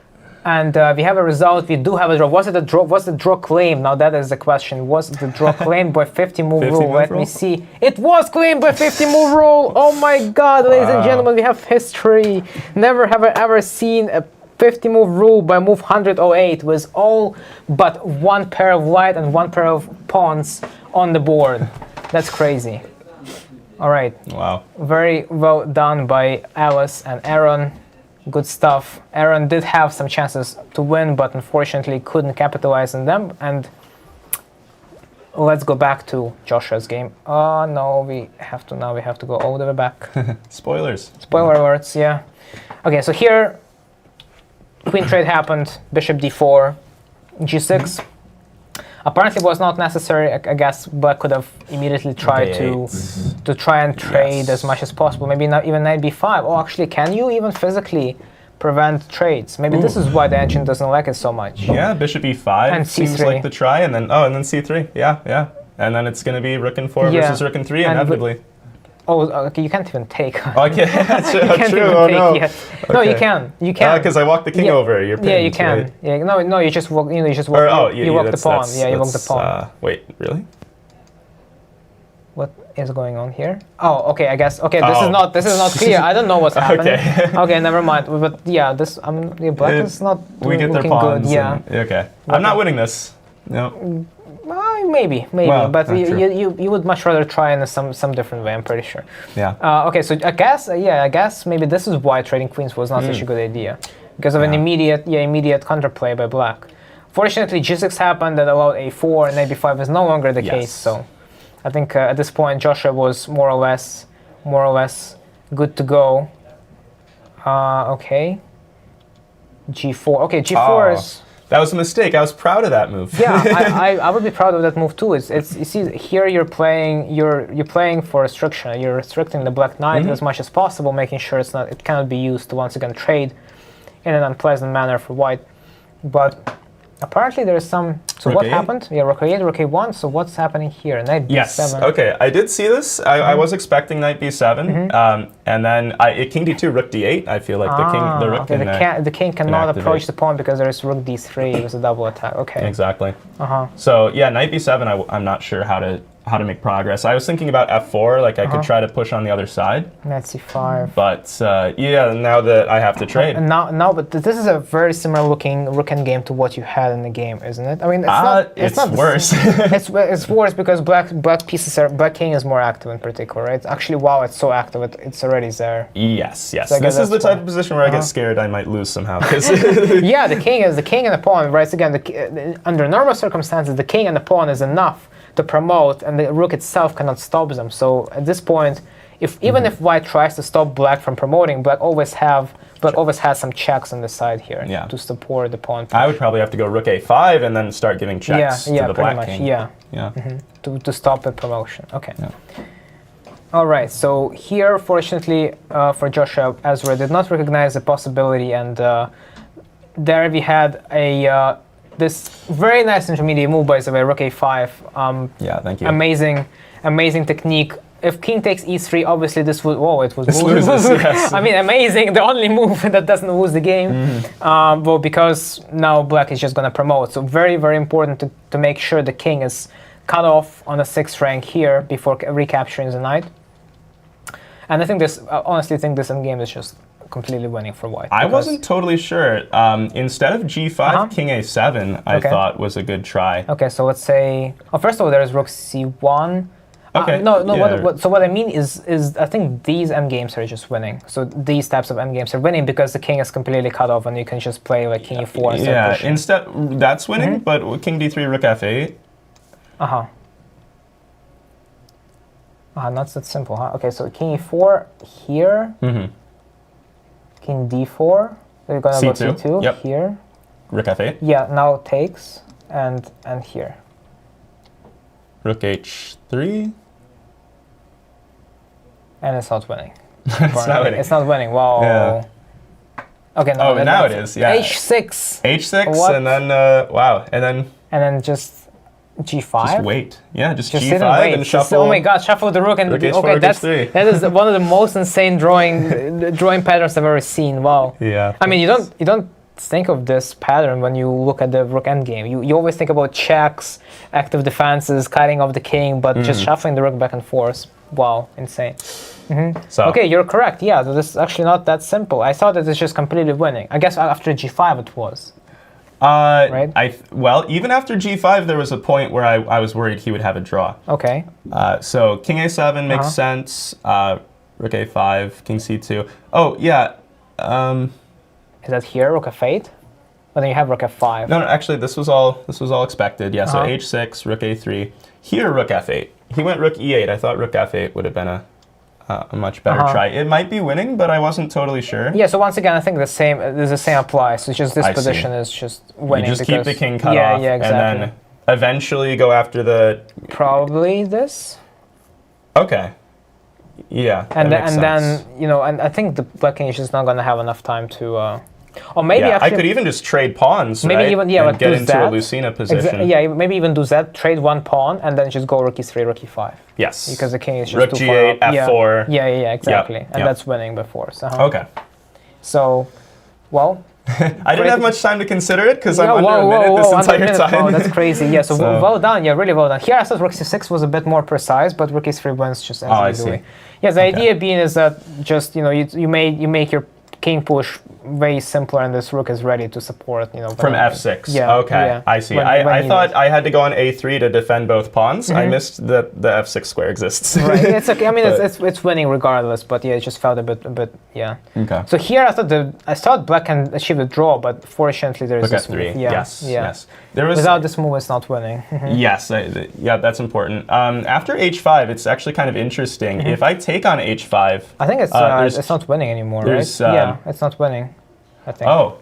And we have a result. We do have a draw. Was it a draw? Was the draw claimed? Now that is the question. Was the draw claimed by 50 move rule? Let me see. It was claimed by 50 move rule. Oh my God, ladies and gentlemen, we have history. Never have I ever seen a 50 move rule by move 108 with all but one pair of white and one pair of pawns on the board. That's crazy. All right. Wow. Very well done by Alice and Aaron. Good stuff. Aaron did have some chances to win, but unfortunately couldn't capitalize on them. And let's go back to Joshua's game. No, we have to go all the way back. Spoilers. Spoiler alerts, yeah. Okay, so here, queen trade happened, bishop d4, g6. Apparently it was not necessary. I guess Black could have immediately tried to try and trade as much as possible. Maybe not even knight b5. Oh, actually, can you even physically prevent trades? Maybe this is why the engine doesn't like it so much. Yeah, bishop e5 and seems c3. like the try, and then c3. Yeah. And then it's going to be rook and 4 versus rook and 3 inevitably. Okay, you can't even take. Oh, I can't. You can't True. even Oh, take no. yet. No, you can. You can. Because I walked the king over. You're pinned, yeah, you can. right? Yeah, no, you just walk. You just walk. You walk the pawn. Yeah, you walk the pawn. Wait, really? What is going on here? Oh, okay. I guess. Okay, this is not clear. I don't know what's happening. Okay, never mind. But yeah, Black is not we get their looking pawns. good. Yeah. Okay. I'm not winning this. No. Maybe, well, but you would much rather try in some different way. I'm pretty sure. Yeah. Okay, so I guess maybe this is why trading queens was not such a good idea, because of an immediate counterplay by Black. Fortunately, g6 happened that allowed a4, and knight b5 is no longer the case. So, I think at this point Joshua was more or less good to go. Okay. G4. Okay, g4 is. That was a mistake. I was proud of that move. Yeah, I would be proud of that move too. It's you see here you're playing for restriction. You're restricting the black knight as much as possible, making sure it cannot be used to once again trade in an unpleasant manner for white. But apparently there is some. So Rook what A8? happened? Yeah, Rook A8, Rook A1. So what's happening here? Knight B7. Yes. Okay. I did see this. I was expecting knight b7, and then king d2, rook d8. I feel like the rook can. The king cannot approach the pawn because there is rook d3 with a double attack. Okay. Exactly. So yeah, knight b7. I'm not sure how to make progress. I was thinking about f4. Like I could try to push on the other side. Knight c5. But yeah, now that I have to trade. And now, but this is a very similar looking rook endgame to what you had in the game, isn't it? I mean, it's not worse. it's worse because black king is more active in particular, right? Actually, wow, it's so active, it's already there. Yes. So this is the type of position where I get scared I might lose somehow. Yeah, the king and the pawn, right? Again, under normal circumstances, the king and the pawn is enough to promote, and the rook itself cannot stop them. So at this point, even if white tries to stop black from promoting, black always has some checks on the side here to support the pawn push. I would probably have to go rook a5 and then start giving checks to the black king. To stop the promotion. Okay. All right. So here, fortunately for Joshua, Ezra did not recognize the possibility, and there we had this very nice intermediate move by the way, rook a5. Yeah, thank you. Amazing technique. If king takes e3, obviously this would This loses, yes. I mean, amazing. The only move that doesn't lose the game. Well, because now black is just going to promote. So very, very important to make sure the king is cut off on the 6th rank here before recapturing the knight. And I honestly think this endgame is just completely winning for white. I wasn't totally sure. Instead of g5, king a7, I thought was a good try. Okay, so let's say. Oh, first of all, there's rook c1. Okay. So what I mean is I think these endgames are just winning. So these types of endgames are winning because the king is completely cut off, and you can just play like king e4. Yeah, instead that's winning, but king d3, rook f8. Not that simple, huh? Okay, so king e4 here. King d4. We're gonna go c2 here. Rook f8. Yeah, now takes and here. Rook h3. And it's not winning. It's not winning. It's not winning. Wow. Yeah. Okay. No, now it is. Yeah. h6. h6, what? and then wow, and then just g5. Just wait. Yeah, just sit g5 and wait. and shuffle. Oh my God! Shuffle the rook and rook h4, okay, rook h3. that is one of the most insane drawing patterns I've ever seen. Wow. Yeah. I mean, you don't think of this pattern when you look at the rook endgame. You always think about checks, active defenses, cutting off the king, but just shuffling the rook back and forth. Wow, insane. So okay, you're correct. Yeah, so this is actually not that simple. I thought that it's just completely winning. I guess after g5 it was. Right? Well, even after g5, there was a point where I was worried he would have a draw. Okay. So king a7 makes sense. Rook a5, king c2. Oh, yeah. Is that here, rook f8? But then you have rook f5. No, actually, this was all expected. Yeah, so h6, rook a3. Here, rook f8. He went rook e8. I thought rook f8 would have been a much better try. It might be winning, but I wasn't totally sure. Yeah, so once again, I think the same applies. So it's just this position is just winning. You just keep the king cut off, exactly. and then eventually go after the... Probably this. Okay. Yeah, and then, you know, and I think the black king is just not going to have enough time to... or maybe actually, I could even just trade pawns, maybe right? and like get into a Lucena position. Maybe even do that, trade one pawn, and then just go rook e3, rook e5. Yes. Because the king is just rook too g8, far up. f4. Yeah, exactly. And that's winning before. So, Okay. So, well... I didn't have much time to consider it because I'm under a minute this entire time. Oh, that's crazy. Yeah, so well done. Yeah, really well done. Here I thought rook c6 was a bit more precise, but rook e3 wins just as easily. Yeah, the idea being is that just, you know, you make your king push way simpler, and this rook is ready to support, you know. From f6. Yeah. Okay, yeah. I see. I thought I had to go on a3 to defend both pawns. I missed that the f6 square exists. Right. It's okay. I mean, it's winning regardless, but yeah, it just felt a bit. Yeah. Okay. So here I thought black can achieve the draw, but fortunately there is this f3. move. Yes. Without this move, it's not winning. Yes. Yeah, that's important. After h5, it's actually kind of interesting. If I take on h5, I think it's not winning anymore, right? Yeah, it's not winning. I think. Oh,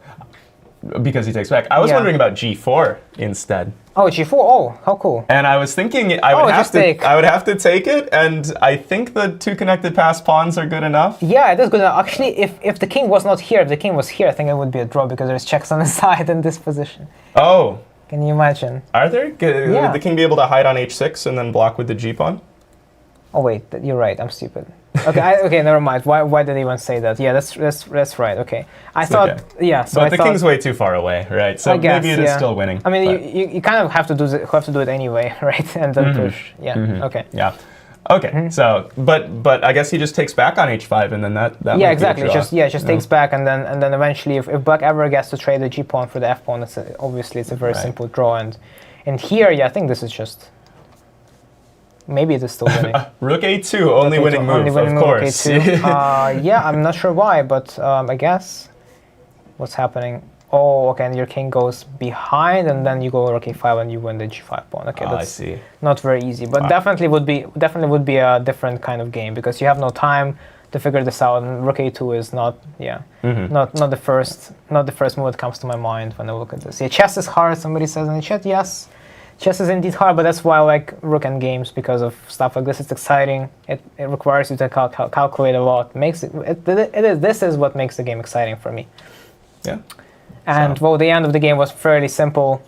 because he takes back. I was wondering about g4 instead. Oh, g4. Oh, how cool. And I was thinking I would have to take it, and I think the two connected pass pawns are good enough. Yeah, it is good enough. Actually, if the king was not here, if the king was here, I think it would be a draw because there's checks on the side in this position. Oh. Can you imagine? Are there? Would the king be able to hide on h6 and then block with the g pawn? Oh wait, you're right. I'm stupid. Okay, okay, never mind. Why did I even say that? Yeah, that's right. Okay, I thought So but the king's way too far away, right? So maybe it is still winning. I mean, you kind of have to do it anyway, right? And then push. Yeah. Okay. Yeah. Okay. So, but I guess he just takes back on h5, and then that yeah, exactly. Just takes back, and then eventually, if black ever gets to trade the g pawn for the f pawn, obviously it's a very simple draw. And here, I think this is just. Maybe it is still winning. Rook a2, only winning move, of course. Yeah, I'm not sure why, but I guess what's happening. Oh, okay, and your king goes behind, and then you go rook a5, and you win the g5 pawn. Okay, that's I see. Not very easy, but definitely would be a different kind of game because you have no time to figure this out, and rook a2 is not not the first move that comes to my mind when I look at this. Yeah, chess is hard. Somebody says in the chat, yes. Chess is indeed hard, but that's why I like rook end games, because of stuff like this. It's exciting. It requires you to calculate a lot. This is what makes the game exciting for me. Yeah. And well, the end of the game was fairly simple.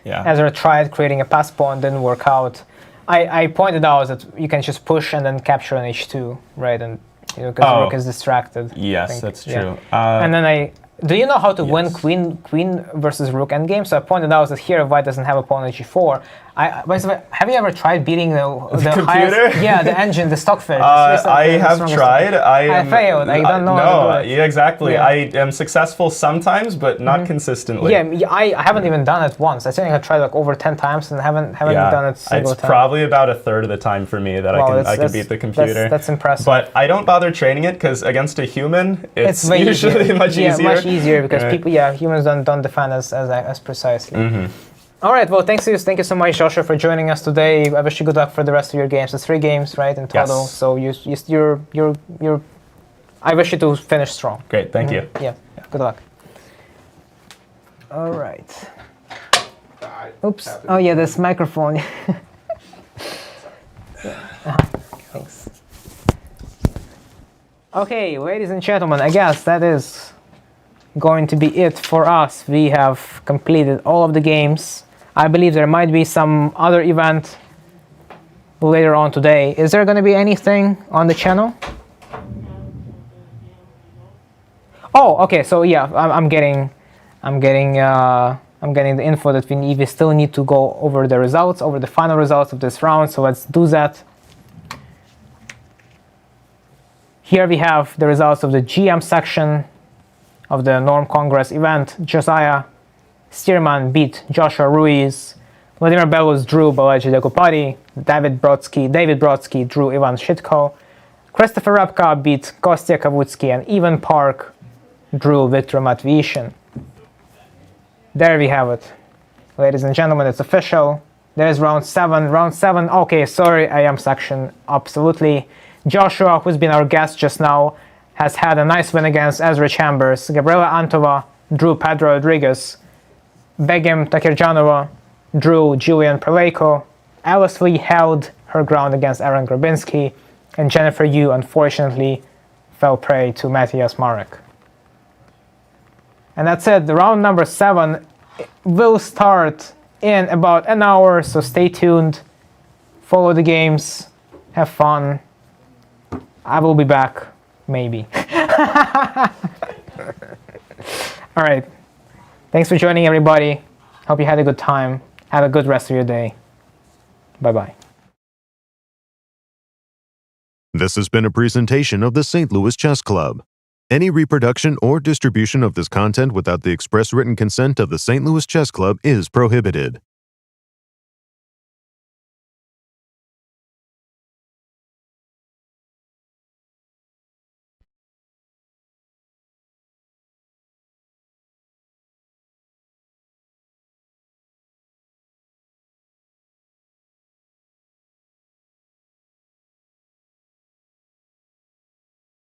Yeah. Ezra tried creating a pass pawn, didn't work out. I pointed out that you can just push and then capture on h2, right? And because rook is distracted. Yes, that's true. And then do you know how to win queen versus rook endgame? So I pointed out that here white doesn't have a pawn on g4. Have you ever tried beating the computer? The engine, the stockfish? I have tried. I failed. I don't know how to do it. Yeah, exactly. Yeah. I am successful sometimes, but not consistently. Yeah, I haven't even done it once. I think I tried like over 10 times and haven't done it single time. It's probably about a third of the time for me that I can beat the computer. That's impressive. But I don't bother training it because against a human, it's usually much easier. Yeah, much easier because humans don't defend as precisely. All right, well, thank you so much, Joshua, for joining us today. I wish you good luck for the rest of your games. It's 3 games, right, in total. Yes. So you're. I wish you to finish strong. Great, thank you. Yeah, good luck. All right. Oops. Oh yeah, this microphone. Thanks. Okay, ladies and gentlemen, I guess that is going to be it for us. We have completed all of the games. I believe there might be some other event later on today. Is there going to be anything on the channel? Oh, okay. So yeah, I'm getting the info that we still need to go over the final results of this round. So let's do that. Here we have the results of the GM section of the Norm Congress event. Josiah Stearman beat Joshua Ruiz. Vladimir Belous drew Bali Daggupati. David Brodsky drew Ivan Schitco. Christopher Repka beat Kostya Kavutskiy, and Evan Park drew Viktor Matviishen. There we have it. Ladies and gentlemen, it's official. There's round 7. Round 7, okay, sorry, IM section, absolutely. Joshua, who's been our guest just now, has had a nice win against Ezra Chambers. Gabriela Antova drew Pedro Rodriguez. Begim Tokhirjonova drew Julian Proleiko. Alice Lee held her ground against Aaron Grabinsky. And Jennifer Yu, unfortunately, fell prey to Matyas Marek. And that's it. The round number 7 will start in about an hour, so stay tuned. Follow the games. Have fun. I will be back, maybe. All right. Thanks for joining, everybody. Hope you had a good time. Have a good rest of your day. Bye-bye. This has been a presentation of the St. Louis Chess Club. Any reproduction or distribution of this content without the express written consent of the St. Louis Chess Club is prohibited.